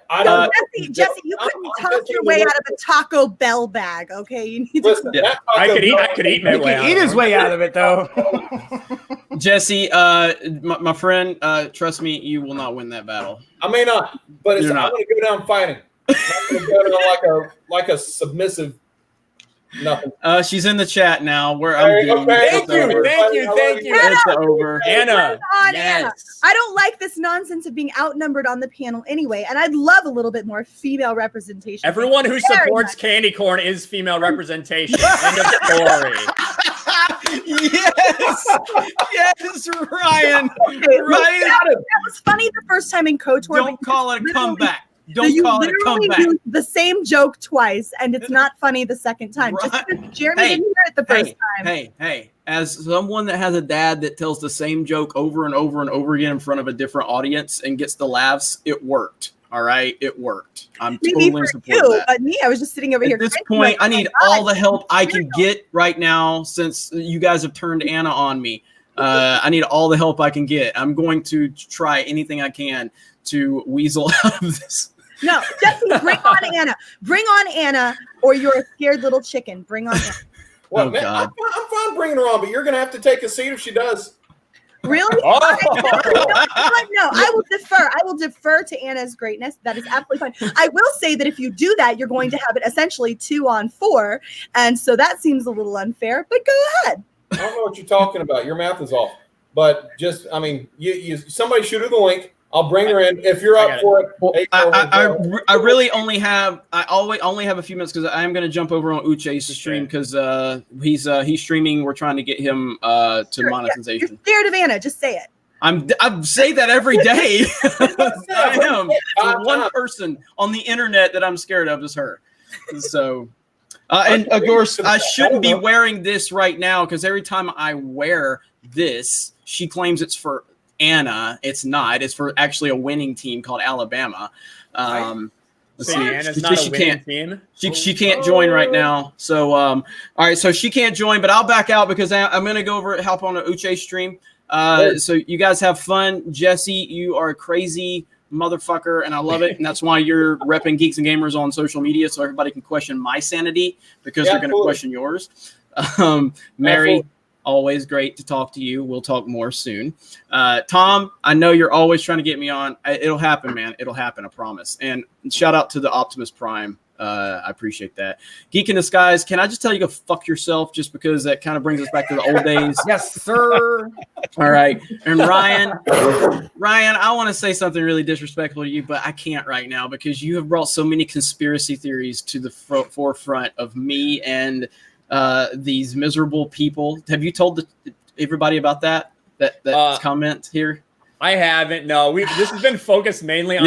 Jesse, you couldn't talk your way out of a Taco Bell bag, okay? You need Listen, to. I could eat my way out. Eat his way out of it, though. Jesse, my friend, trust me, you will not win that battle. I may not, but I'm going to go down fighting. I'm going to go down like a submissive nothing. She's in the chat now. Where I'm doing. Thank you. It's over. Anna. Anna. I don't like this nonsense of being outnumbered on the panel anyway, and I'd love a little bit more female representation. Everyone who supports candy corn is female representation. End of story. Yes, Ryan. That was funny the first time in KOTOR. Don't call it a comeback. Don't you call it a comeback. Used the same joke twice, and it's not funny the second time. Right. Just because Jeremy didn't hear it the first time. Hey! As someone that has a dad that tells the same joke over and over and over again in front of a different audience and gets the laughs, it worked. All right, it worked. I'm Maybe totally for supporting you, that. but me, I was just sitting over here. At this point, I need all the help I can get right now since you guys have turned Anna on me. I need all the help I can get. I'm going to try anything I can to weasel out of this. No, Jesse, bring on Anna. Bring on Anna, or you're a scared little chicken. Bring on Anna. Well, Oh, man, God. I'm fine bringing her on, but you're going to have to take a seat if she does. Really? Oh. No, I will defer. I will defer to Anna's greatness. That is absolutely fine. I will say that if you do that, you're going to have it essentially 2-on-4, and so that seems a little unfair. But go ahead. I don't know what you're talking about. Your math is off. But just, I mean, you somebody shoot her the link. I'll bring her in if you're up for it. Well, I really only have a few minutes because I am going to jump over on Uche's stream because he's streaming. We're trying to get him to monetization. You're scared of Anna. Just say it. I say that every day. I am. The one person on the internet that I'm scared of is her. So, and of course, I shouldn't be wearing this right now because every time I wear this, she claims it's for Anna. It's not. It's for actually a winning team called Alabama. Let's see. Anna's not a winning team. She can't join right now. So all right, so she can't join, but I'll back out because I'm going to go over help on the Uche stream. So you guys have fun. Jesse, you are a crazy motherfucker, and I love it. And that's why you're repping Geeks and Gamers on social media, so everybody can question my sanity because they're going to question yours. Mary, always great to talk to you. We'll talk more soon. Tom, I know you're always trying to get me on. It'll happen, man. It'll happen, I promise. And shout out to the Optimus Prime. I appreciate that. Geek in Disguise, can I just tell you go fuck yourself just because that kind of brings us back to the old days? Yes, sir. All right. And Ryan, I want to say something really disrespectful to you, but I can't right now because you have brought so many conspiracy theories to the forefront of me and these miserable people. Have you told everybody about that comment here? I haven't. No, this has been focused mainly on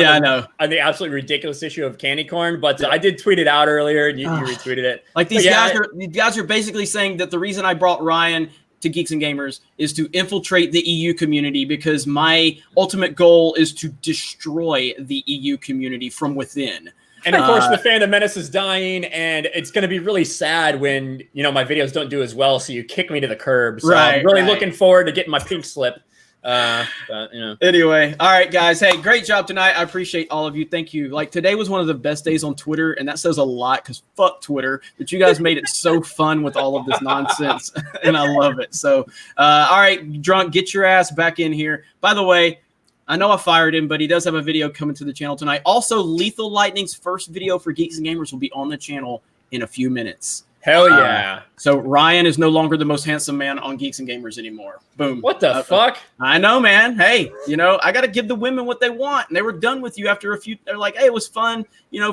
on the absolutely ridiculous issue of candy corn. But I did tweet it out earlier, and you retweeted it. Like these guys are basically saying that the reason I brought Ryan to Geeks and Gamers is to infiltrate the EU community because my ultimate goal is to destroy the EU community from within. And of course, the Phantom Menace is dying, and it's going to be really sad when my videos don't do as well. So you kick me to the curb. So I'm really looking forward to getting my pink slip. Anyway, all right, guys. Hey, great job tonight. I appreciate all of you. Thank you. Like today was one of the best days on Twitter, and that says a lot because fuck Twitter. But you guys made it so fun with all of this nonsense, and I love it. So, all right, Drunk, get your ass back in here. By the way, I know I fired him, but he does have a video coming to the channel tonight. Also, Lethal Lightning's first video for Geeks and Gamers will be on the channel in a few minutes. Hell yeah. So Ryan is no longer the most handsome man on Geeks and Gamers anymore. Boom. What the fuck? I know, man. Hey, I got to give the women what they want. And they were done with you after a few. They're like, hey, it was fun,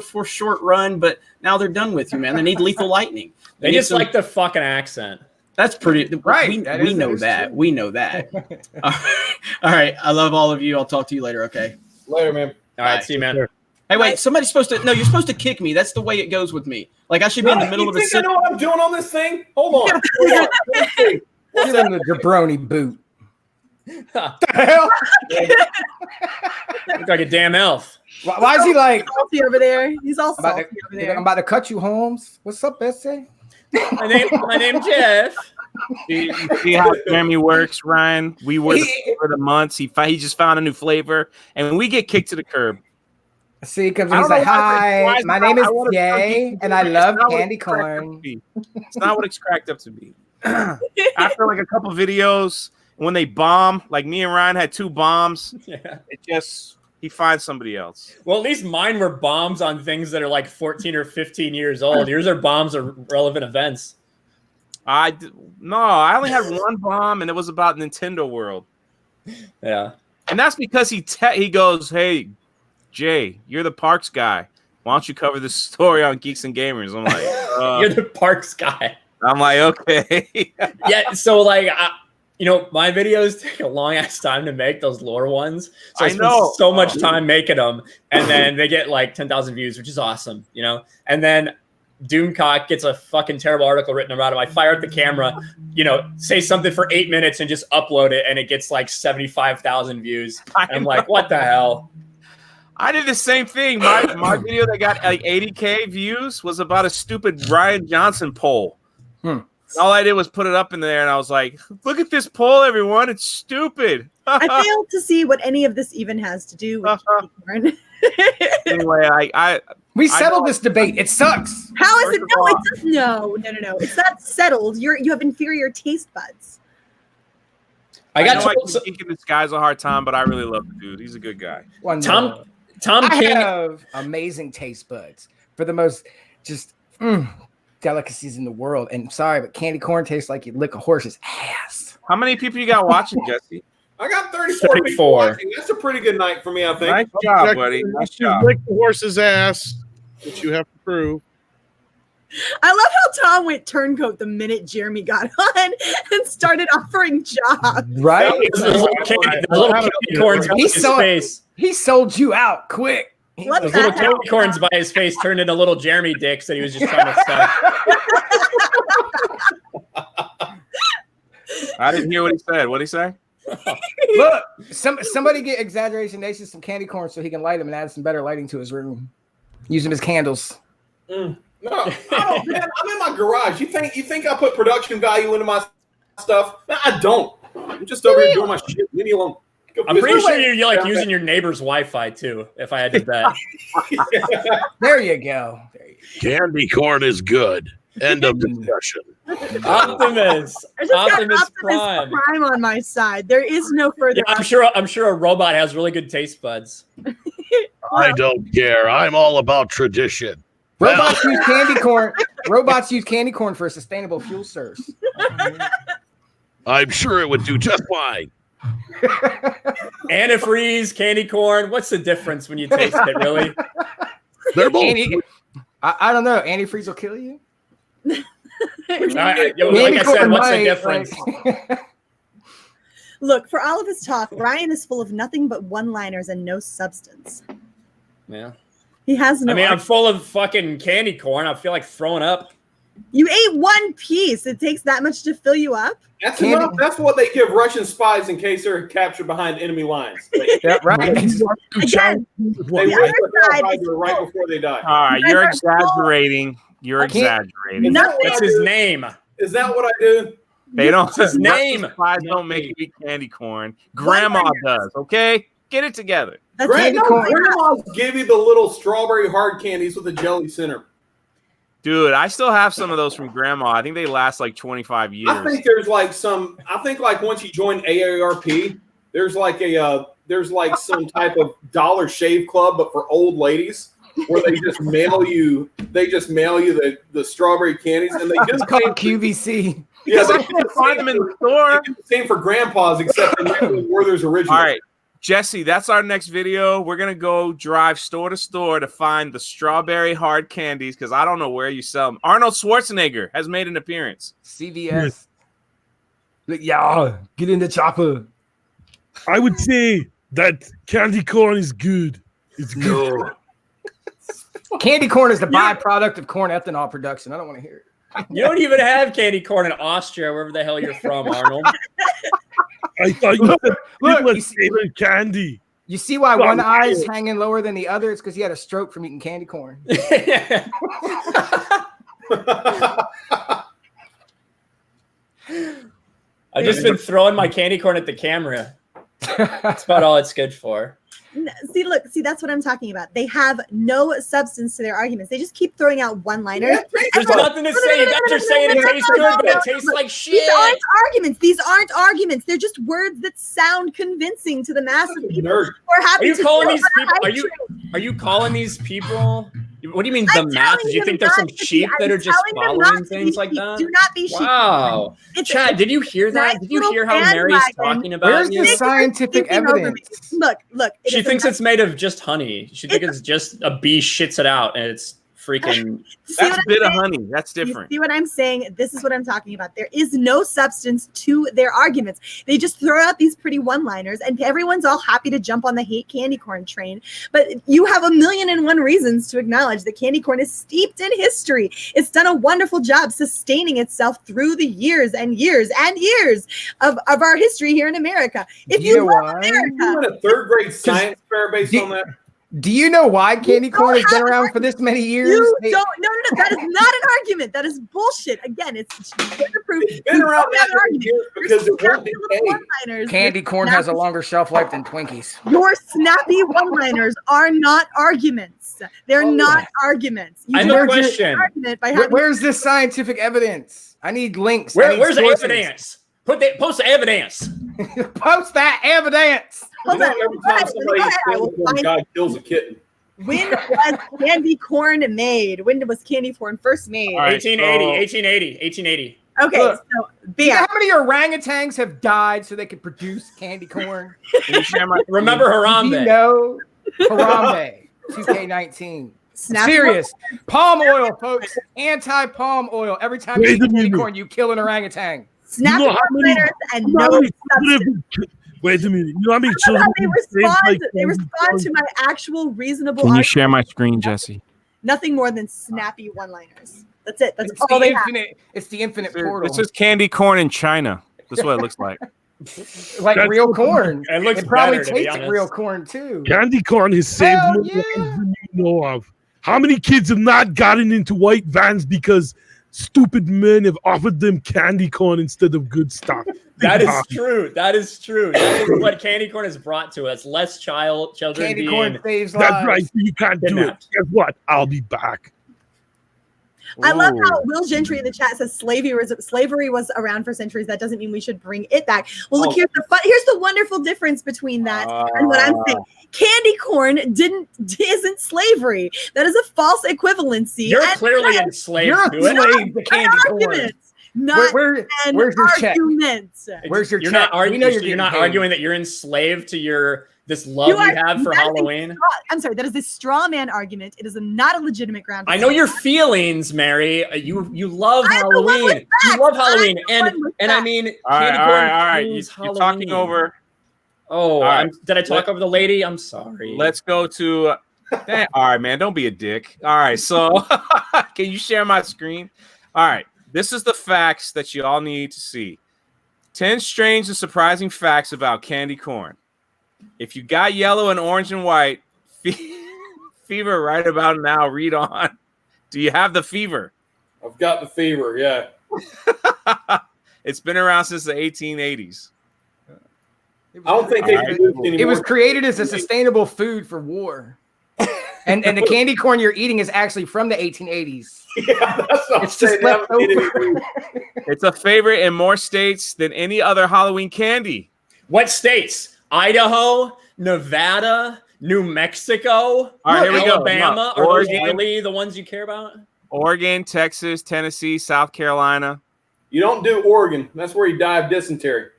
for a short run. But now they're done with you, man. They need Lethal Lightning. They just like the fucking accent. That's pretty right. We know that. We know that. All right. I love all of you. I'll talk to you later. Okay. Later, man. All right. See you, man. Sure. Hey, wait, somebody's supposed to. No, you're supposed to kick me. That's the way it goes with me. Like I should be in the middle of a. I know what I'm doing on this thing. Hold on. Get in the jabroni boot. What the hell? Look like a damn elf. Why is he like salty over there? He's all salty over there. I'm about to cut you, Holmes. What's up, Bessie? My name Jeff. You see how Jeremy works, Ryan? We were the flavor of the months. He just found a new flavor, and when we get kicked to the curb. See, because he's like, hi, my name is Jay, and I love candy corn. It's not what it's cracked up to be. After like a couple videos, when they bomb, like me and Ryan had 2 bombs, he finds somebody else. Well, at least mine were bombs on things that are like 14 or 15 years old. Yours are bombs of relevant events. I only had 1 bomb, and it was about Nintendo World. Yeah. And that's because he goes, hey, Jay, you're the parks guy. Why don't you cover this story on Geeks and Gamers? I'm like, you're the parks guy. I'm like, okay. Yeah. So like, my videos take a long ass time to make, those lore ones. So I spend so much time making them, and then they get like 10,000 views, which is awesome, And then Doomcock gets a fucking terrible article written about him. I fire up the camera, say something for 8 minutes and just upload it, and it gets like 75,000 views. And I'm like, what the hell? I did the same thing. My video that got like 80K views was about a stupid Ryan Johnson poll. All I did was put it up in there, and I was like, look at this poll, everyone. It's stupid. I failed to see what any of this even has to do with candy corn. Anyway, we settled this debate. It sucks. How is it? No, it's not settled. You have inferior taste buds. I give this guy's a hard time, but I really love the dude. He's a good guy. Tom I King have amazing taste buds for the most just delicacies in the world. And sorry, but candy corn tastes like you lick a horse's ass. How many people you got watching, Jesse? I got 34 people watching. That's a pretty good night for me, I think. Nice job, buddy. Nice job. Lick the horse's ass, which you have to prove. I love how Tom went turncoat the minute Jeremy got on and started offering jobs. Right? He sold you out quick. Those little candy corns by his face turned into little Jeremy dicks that he was just trying to stuff. I didn't hear what he said. What did he say? Look, somebody get Exaggeration Nation some candy corn so he can light them and add some better lighting to his room. Use them as candles. No, I don't, man. I'm in my garage. You think I put production value into my stuff? No, I don't. I'm just over here doing my shit. Leave me alone. I'm pretty sure you're like using your neighbor's Wi-Fi too, if I had to bet. There you go. Candy corn is good. End of discussion. Optimus. I just got Optimus Prime. Prime on my side. There is no further. Yeah, I'm sure a robot has really good taste buds. I don't care. I'm all about tradition. Robots use candy corn. Robots use candy corn for a sustainable fuel source. I'm sure it would do just fine. Antifreeze, candy corn. What's the difference when you taste it, really? They're both. I don't know. Antifreeze will kill you. Like I said, what's the difference? Look, for all of his talk, Ryan is full of nothing but one-liners and no substance. Yeah. He has no. I mean, I'm full of fucking candy corn. I feel like throwing up. You ate one piece. It takes that much to fill you up. That's enough. That's what they give Russian spies in case they're captured behind enemy lines. Yeah, right. Again, They wait right before they die. All right, you're exaggerating. You're exaggerating. That's his name. Is that what I do? They don't. His name. Spies don't make you eat candy corn. Grandma does. Okay, get it together. Grandmas give you the little strawberry hard candies with a jelly center. Dude, I still have some of those from Grandma. I think they last like 25 years. I think there's like some. I think like once you join AARP, there's like some type of Dollar Shave Club, but for old ladies, where they just mail you. They just mail you the strawberry candies, and they just call it QVC. Yeah, they can't find them in the store. Same for grandpas, except in Werther's Original. All right, Jesse, that's our next video. We're gonna go drive store to store to find the strawberry hard candies because I don't know where you sell them. Arnold Schwarzenegger has made an appearance. CVS. Yeah, get in the chopper. I would say that candy corn is good. It's good. Candy corn is the byproduct of corn ethanol production. I don't want to hear it. You don't even have candy corn in Austria, wherever the hell you're from, Arnold. I thought you said Look, favorite candy. You see why one eye is hanging lower than the other? It's because he had a stroke from eating candy corn. I've just been throwing my candy corn at the camera. That's about all it's good for. See, that's what I'm talking about. They have no substance to their arguments. They just keep throwing out one-liners. There's nothing to say. You guys are saying it tastes good, but it tastes like shit. These aren't arguments. These aren't arguments. They're just words that sound convincing to the mass of people who are happy. Are you calling these people? Are you calling these people? What do you mean the mass? Do you think there's some sheep that are just following things like that? Do not be sheep. Wow. Chad, did you hear that? Did you hear how Mary's talking about Where's the scientific evidence? Look. She thinks it's made of just honey. She thinks it's just a bee shits it out and it's freaking. That's a bit of honey. That's different. You see what I'm saying? This is what I'm talking about. There is no substance to their arguments. They just throw out these pretty one-liners, and everyone's all happy to jump on the hate candy corn train. But you have 1,000,001 reasons to acknowledge that candy corn is steeped in history. It's done a wonderful job sustaining itself through the years and years and years of our history here in America. If you love America, you went a third grade science fair based on that. Do you know why candy corn has been around for this many years? You don't. No. That is not an argument. That is bullshit. Again, it's proof. It's been around that many years because it won't decay. Candy corn has a longer shelf life than Twinkies. Your snappy one-liners are not arguments. They're not arguments. I have a question. Where's this scientific evidence? I need links. Where's the evidence? Post the evidence. Post that evidence. Every time somebody kills a guy kills a kitten. When was candy corn made? When was candy corn first made? 1880. Okay, look, so you know how many orangutans have died so they could produce candy corn? Remember Harambe? You know Harambe, 2K19. Serious. Palm oil, folks. Anti-palm oil. Every time you eat candy corn, you kill an orangutan. Snap and no substance. Wait a minute. You know how many children they respond to my actual reasonable Can you share my screen, Jesse? Nothing more than snappy one-liners. That's it. That's all they have. It's the infinite portal. This is candy corn in China. This is what it looks like. Like real corn. It probably tastes like real corn too. Candy corn has saved more lives than you know of. How many kids have not gotten into white vans because stupid men have offered them candy corn instead of good stuff? That is true. That is true. That is what candy corn has brought to us. Less children Candy being corn saves That's lives. right. You can't do it. kidnapped. Guess what? I'll be back. I love how Ooh. Will Gentry in the chat says slavery was around for centuries. That doesn't mean we should bring it back. Well, look, here's the wonderful difference between that and what I'm saying. Candy corn isn't slavery. That is a false equivalency. You're And clearly that's enslaved You're to it. enslaved to an candy corn. argument, not Where's an your check? argument. Where's your You're check? not arguing. We know you're You're not getting paid. arguing that you're enslaved to this love you are- have for that is a Halloween. I'm sorry, that is a straw man argument. It is not a legitimate ground. I know your feelings, Mary. You love I'm the one Halloween. with You facts. love Halloween, I'm the one with and I facts. mean, All right, candy all corn right, all right. means You're talking Halloween. over. Oh, All right. did I talk over the lady? I'm sorry. Let's go to. All right, man. Don't be a dick. All right. So, can you share my screen? All right. This is the facts that you all need to see. 10 strange and surprising facts about candy corn. If you got yellow and orange and white fever right about now, read on. Do you have the fever? I've got the fever. Yeah. It's been around since the 1880s. I don't think they All right. produce anymore. It was created as a sustainable food for war. And the candy corn you're eating is actually from the 1880s. Yeah, that's what I'm It's just saying. They haven't left made over. any- It's a favorite in more states than any other Halloween candy. What states? Idaho, Nevada, New Mexico, All right, here we go. Alabama. Look, Are those Oregon. really the ones you care about? Oregon, Texas, Tennessee, South Carolina. You don't do Oregon. That's where you die of dysentery.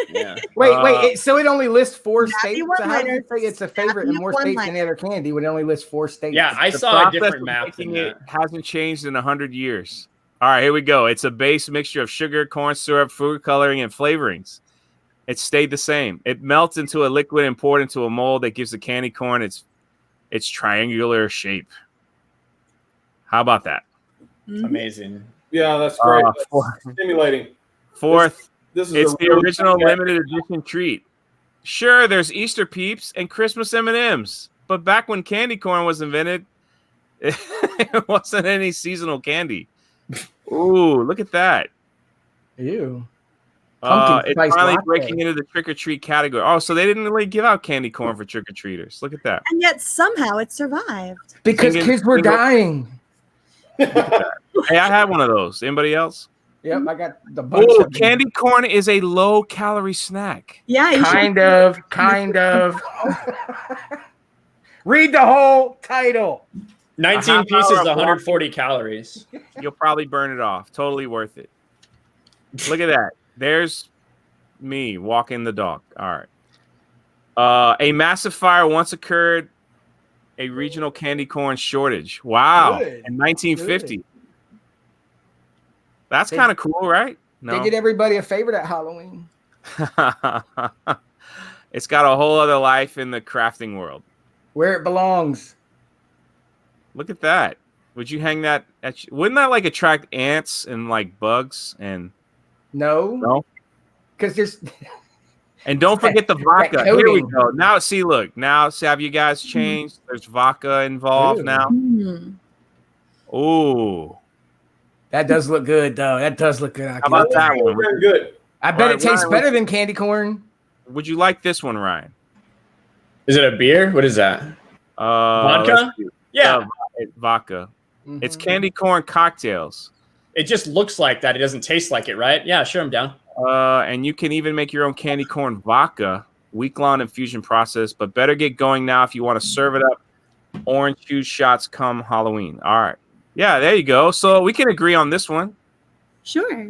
Yeah. Wait. So it only lists 4 Happy states. So how do you one-liners. say it's a favorite in more Happy states than the other candy when it only lists 4 states? Yeah, I The saw a process different of map making than it that. hasn't changed in 100 years. All right, here we go. It's a base mixture of sugar, corn syrup, food coloring, and flavorings. It stayed the same. It melts into a liquid and poured into a mold that gives the candy corn its triangular shape. How about that? Mhm. Amazing. Yeah, that's great. Uh, That's stimulating. Fourth, This is it's a the really original good- limited edition treat. Sure, there's Easter Peeps and Christmas M&Ms, but back when candy corn was invented, it wasn't any seasonal candy. Ooh, look at that. Ew. Pumpkin It's spice finally latte. breaking into the trick-or-treat category. Oh, so they didn't really give out candy corn for trick-or-treaters. Look at that. And yet somehow it survived. Because Singing- kids were singing- dying. Hey, I had one of those. Anybody else? Yep, I got the bunch Oh, of them. candy corn is a low-calorie snack. Yeah, you should- Kind of. Read the whole title. 19 half pieces, hour of 140 calories. You'll probably burn it off. Totally worth it. Look at that. There's me walking the dog. All right. A massive fire once occurred. A regional candy corn shortage. Wow. Good. In 1950. Good. That's They- kind of cool, right? They did everybody a favor at Halloween. It's got a whole other life in the crafting world. Where it belongs. Look at that. Would you hang that wouldn't that like attract ants and like bugs and No. Because there's and don't forget the vodka. that Here we coating. go. Now see, look. Now see, have you guys changed? There's vodka involved Ew. now. Hmm. Ooh. that does look good though. That does look good. How about that one? Very good. I bet All right, it tastes Ryan, better than candy corn. Would you like this one, Ryan? Is it a beer? What is that? Vodka? Let's see. Yeah. Vodka. It's Mhm. candy corn cocktails. It just looks like that. It doesn't taste like it, right? Yeah, sure, I'm down. And you can even make your own candy corn vodka, week-long infusion process, but better get going now if you want to serve it up. Orange juice shots come Halloween. All right. Yeah, there you go. So we can agree on this one. Sure.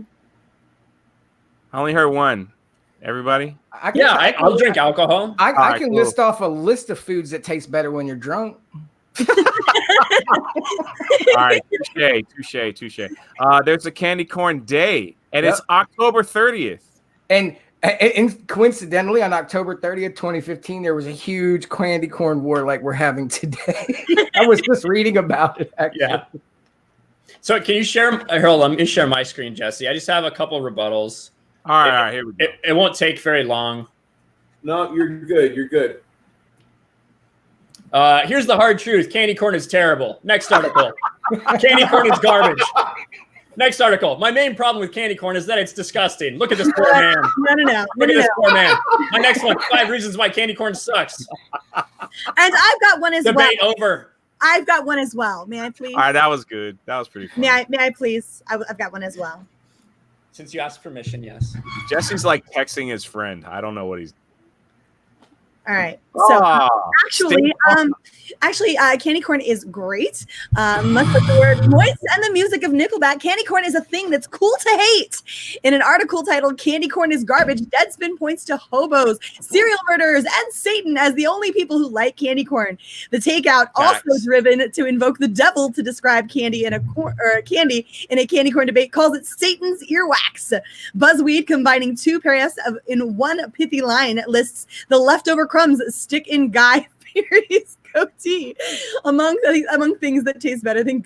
I only heard one. Everybody? I guess Yeah, I'll drink alcohol. I Alright, can cool. list off a list of foods that taste better when you're drunk. All right. Touche. There's a candy corn day, and it's Yep. October 30th. And coincidentally, on October 30th, 2015, there was a huge candy corn war like we're having today. I was just reading about it, actually. Yeah. So can you share? Hold on, let me share my screen, Jesse. I just have a couple rebuttals. All right, here we go. It won't take very long. No, you're good. You're good. Here's the hard truth. Candy corn is terrible. Next article. Candy corn is garbage. Next article. My main problem with candy corn is that it's disgusting. Look at this poor man. No. Look at this poor man. My next one. 5 reasons why candy corn sucks. And I've got one as Debate well. over. I've got one as well. May I please? All right, that was good. That was pretty fun. May I please? I've got one as well. Since you asked permission, yes. Jesse's like texting his friend. I don't know what he's. All right. So Stay actually, candy corn is great. Much like the word moist and the music of Nickelback, candy corn is a thing that's cool to hate. In an article titled "Candy Corn is Garbage," Deadspin points to hobos, serial murderers, and Satan as the only people who like candy corn. The takeout also driven to invoke the devil to describe candy in a candy in a candy corn debate calls it Satan's earwax. BuzzWeed, combining two paragraphs in one pithy line, lists the leftover crumbs stick in Guy Fieri's goatee among things that taste better than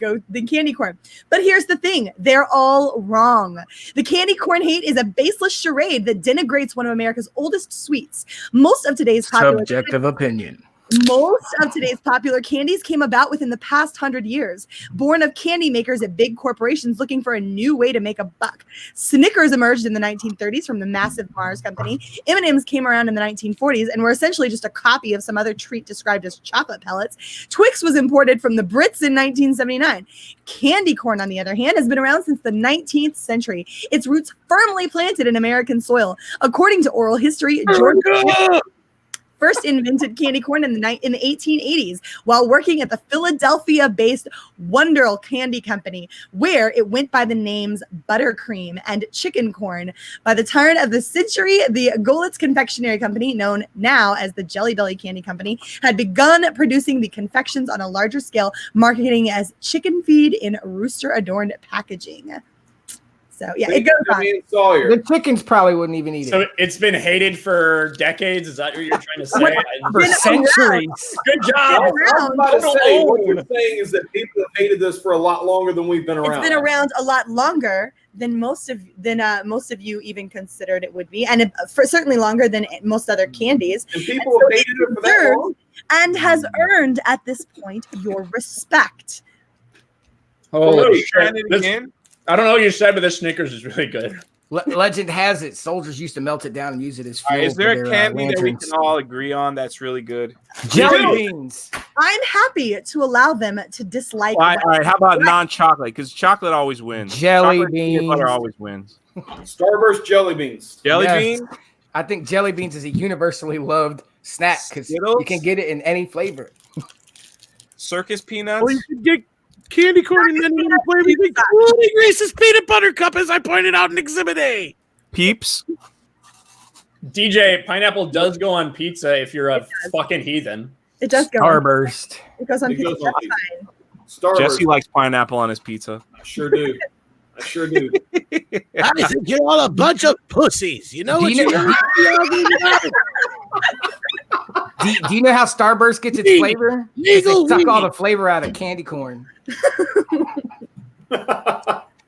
candy corn. But here's the thing, they're all wrong. The candy corn hate is a baseless charade that denigrates one of America's oldest sweets. Most of today's popular candies came about within the past 100 years, born of candy makers at big corporations looking for a new way to make a buck. Snickers emerged in the 1930s from the massive Mars Company. M&Ms came around in the 1940s and were essentially just a copy of some other treat described as chocolate pellets. Twix was imported from the Brits in 1979. Candy corn, on the other hand, has been around since the 19th century. Its roots firmly planted in American soil. According to oral history, George first invented candy corn in the 1880s while working at the Philadelphia-based Wonderl Candy Company, where it went by the names Buttercream and Chicken Corn. By the turn of the century, the Goelitz Confectionery Company, known now as the Jelly Belly Candy Company, had begun producing the confections on a larger scale, marketing as chicken feed in rooster-adorned packaging. So yeah, it goes on. The chickens probably wouldn't even eat it. So it's been hated for decades. Is that what you're trying to say? For centuries. Good job. I was about to say, what you're saying is that people have hated this for a lot longer than we've been around. It's been around a lot longer than most of you even considered it would be, and for certainly longer than most other candies. And people have hated it for that long, and has earned at this point your respect. Holy shit! I don't know what you said, but this Snickers is really good. Legend has it, soldiers used to melt it down and use it as fuel. Is there for a their, candy that we lanterns. can all agree on that's really good? Jelly beans. I'm happy to allow them to dislike. All right, how about non-chocolate? Because chocolate always wins. Jelly Chocolate beans. peanut butter always wins. Starburst jelly beans. Jelly Yes. beans? I think jelly beans is a universally loved snack because you can get it in any flavor. Circus peanuts? Or you could get candy corn and then flavor Reese's peanut butter cup, as I pointed out in Exhibit A. Peeps? DJ, pineapple does go on pizza if you're a fucking heathen. It does go. Starburst. It goes on It pizza. goes on That's pizza. fine. Starburst. Jesse likes pineapple on his pizza. I sure do. I sure do. I think you're all a bunch of pussies. You know Do what you know- Do you know how Starburst gets its flavor? They suck all the flavor out of candy corn.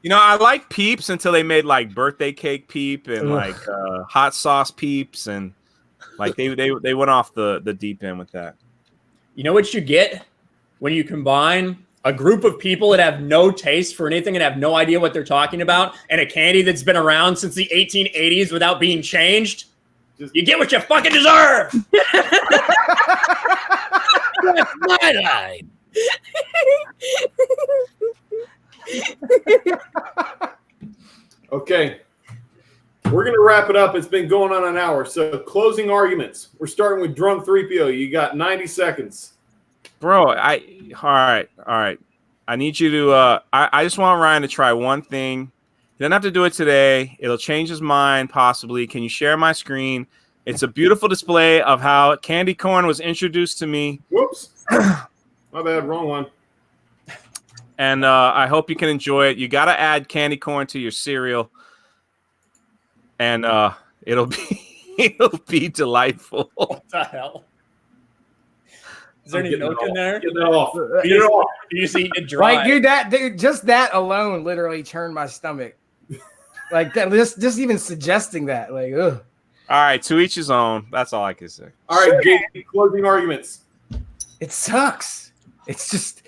You know, I like Peeps until they made like birthday cake Peep and like hot sauce Peeps, and like they went off the deep end with that. You know what you get when you combine a group of people that have no taste for anything and have no idea what they're talking about, and a candy that's been around since the 1880s without being changed? You get what you fucking deserve. That's my line. Okay. We're going to wrap it up. It's been going on an hour. So closing arguments. We're starting with Drunk 3PO. You got 90 seconds. Bro, all right. I need you to I just want Ryan to try one thing. He doesn't have to do it today. It'll change his mind possibly. Can you share my screen? It's a beautiful display of how candy corn was introduced to me. Whoops. My bad. Wrong one. And I hope you can enjoy it. You got to add candy corn to your cereal. And it'll be delightful. What the hell? Is there any milk in there? Get it off. You just eat it dry. Like, dude, just that alone literally turned my stomach. Like that, just even suggesting that, like, ugh. All right, to each his own. That's all I can say. All right, Gabe, closing arguments. It sucks. It's just,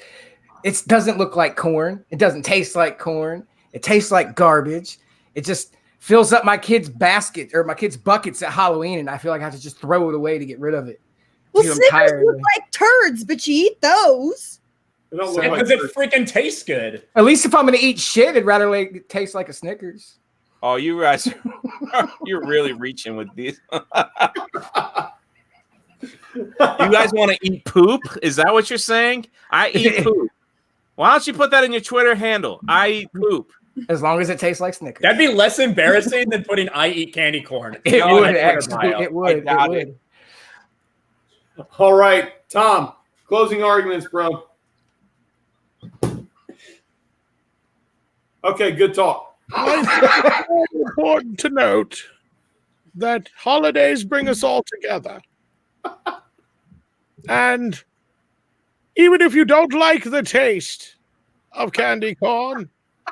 it doesn't look like corn. It doesn't taste like corn. It tastes like garbage. It just fills up my kids' basket or my kids' buckets at Halloween, and I feel like I have to just throw it away to get rid of it. Well, Dude, I'm Snickers tired. look like turds, but you eat those. They don't look like Because it turds. freaking tastes good. At least if I'm gonna eat shit, I'd rather like it taste like a Snickers. Oh, you guys, you're really reaching with these. You guys want to eat poop? Is that what you're saying? I eat poop. Why don't you put that in your Twitter handle? I eat poop. As long as it tastes like Snickers. That'd be less embarrassing than putting "I eat candy corn." It on would my Twitter actually. bio. It would. I doubt It it. would. All right, Tom. Closing arguments, bro. Okay, good talk. I think it's very important to note that holidays bring us all together. And even if you don't like the taste of candy corn,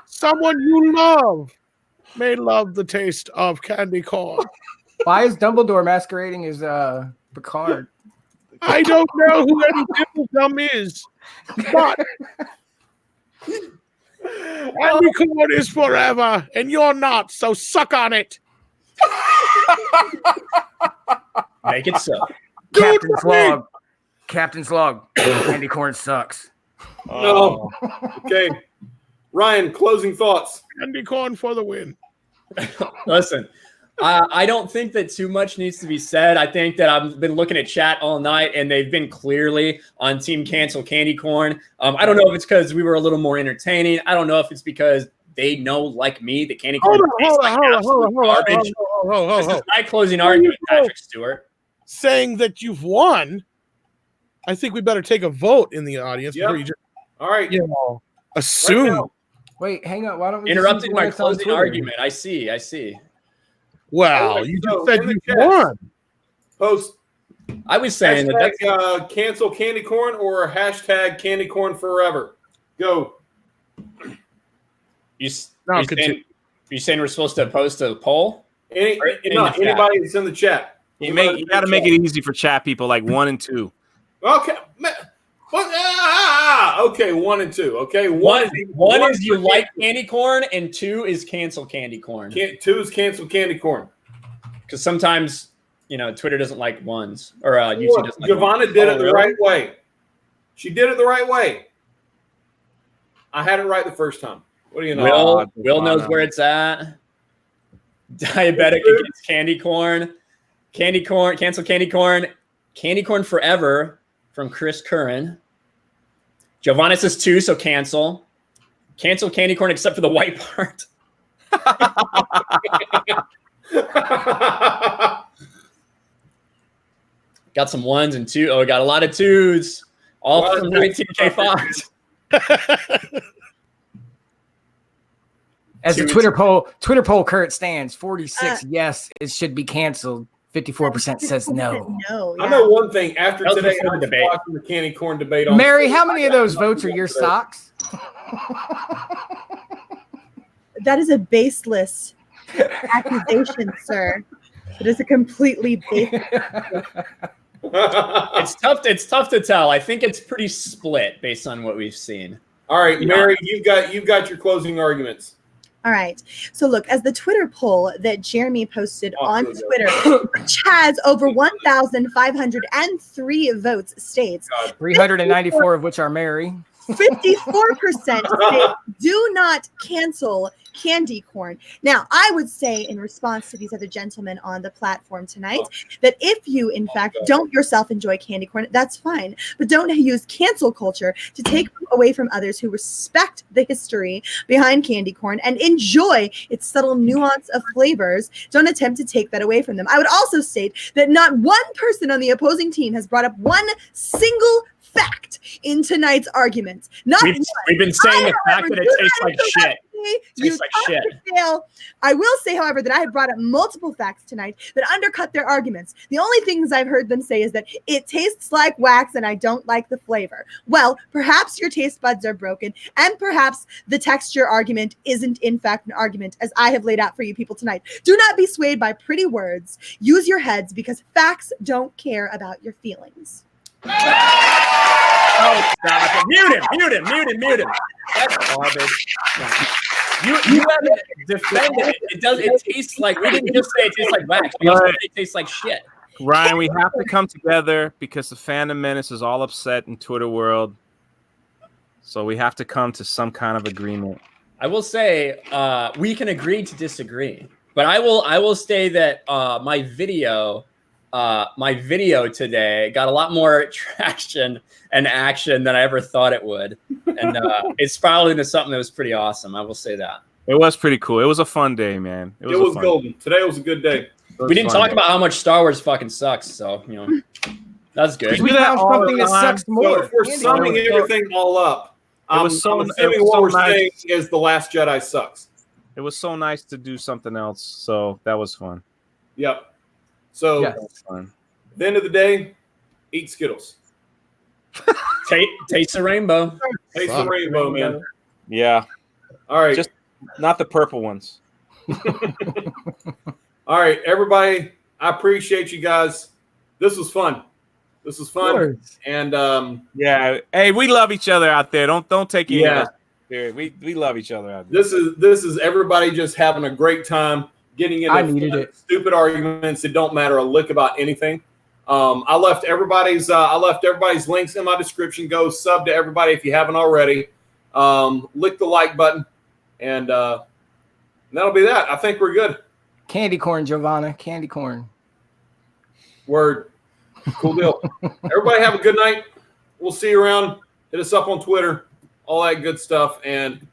someone you love may love the taste of candy corn. Why is Dumbledore masquerading as Picard? I don't know who Eddie Dibblegum is, but candy corn is forever, and you're not, so suck on it. Make it so. Captain's log. Captain's log. Candy corn sucks. No. Okay. Ryan, closing thoughts. Candy corn for the win. Listen, I don't think that too much needs to be said. I think that I've been looking at chat all night, and they've been clearly on team cancel candy corn. I don't know if it's because we were a little more entertaining. I don't know if it's because they know, like me, that candy corn tastes like absolute garbage. This is my closing argument, Patrick Stewart. Saying that you've won, I think we better take a vote in the audience Yep. before you just, All right. assume. Right now. Wait, hang on. Why don't we Interrupting just my see what's on closing Twitter? argument. I see. Well, Alright, you so just said in the you chat, won. Post I was saying that that's hashtag cancel candy corn or hashtag candy corn forever. Go. you No, continue. saying we're supposed to post a poll? Any, Or in no, the chat. anybody that's in the chat. You got to make it easy for chat people like 1 and 2. Okay. Okay, 1 and 2. Okay, One is you for like candy corn, and 2 is cancel candy corn. 2 is cancel candy corn. Because sometimes, Twitter doesn't like ones, or YouTube doesn't like Giovanna ones. did Oh, it the really? right way. She did it the right way. I had it right the first time. What do you know? Will knows where it's at. Diabetic against candy corn. Candy corn, cancel candy corn. Candy corn forever from Chris Curran. Giovanna says 2, so cancel. Cancel candy corn except for the white part. Got some 1s and 2. Oh, we got a lot of 2s. All Well, from 19K Fox. As the Two Twitter poll current stands, 46 yes, it should be canceled. 54% says no. No. I yeah. know one thing. After That was today, before I'm the debate. watching the candy corn debate on Mary, how many of those votes are your socks? That is a baseless accusation, sir. It is a completely baseless. It's tough to tell. I think it's pretty split based on what we've seen. All right, Mary, you've got your closing arguments. All right. So look, as the Twitter poll that Jeremy posted on here we go. Twitter, which has over 1,503 votes, states 394 of which are Mary. 54% say do not cancel candy corn. Now, I would say in response to these other gentlemen on the platform tonight that if you, in fact, don't yourself enjoy candy corn, that's fine. But don't use cancel culture to take away from others who respect the history behind candy corn and enjoy its subtle nuance of flavors. Don't attempt to take that away from them. I would also state that not one person on the opposing team has brought up one single fact in tonight's arguments. Not We've been saying the fact that it tastes like shit. Tastes like shit. I will say, however, that I have brought up multiple facts tonight that undercut their arguments. The only things I've heard them say is that it tastes like wax and I don't like the flavor. Well, perhaps your taste buds are broken, and perhaps the texture argument isn't in fact an argument, as I have laid out for you people tonight. Do not be swayed by pretty words. Use your heads, because facts don't care about your feelings. Oh, stop it. Mute him. That's garbage. No. You haven't defended it. It tastes like, we didn't just say it tastes like wax. We also said it tastes like shit. Ryan, we have to come together because the Phantom Menace is all upset in Twitter world. So we have to come to some kind of agreement. I will say we can agree to disagree, but I will say that my video today got a lot more traction and action than I ever thought it would, and it spiraled into something that was pretty awesome. I will say that. It was pretty cool. It was a fun day, man. It was golden. Today was a good day. We didn't talk about how much Star Wars fucking sucks, so that's good. We found something that sucks more. So if we're summing everything all up, I'm assuming what we're saying is The Last Jedi sucks. It was so nice to do something else, so that was fun. Yep. So That was fun. at the end of the day, eat Skittles. Taste the rainbow. Taste the rainbow, man. Yeah. All right. Just not the purple ones. All right, everybody. I appreciate you guys. This was fun. This was fun. And yeah, hey, we love each other out there. Don't take it. Yeah, we love each other out there. This is everybody just having a great time getting into stupid arguments that don't matter a lick about anything. I left everybody's links in my description. Go sub to everybody if you haven't already. Lick the like button, and that'll be that. I think we're good. Candy corn, Giovanna. Candy corn. Word. Cool deal. Everybody have a good night. We'll see you around. Hit us up on Twitter, all that good stuff. And,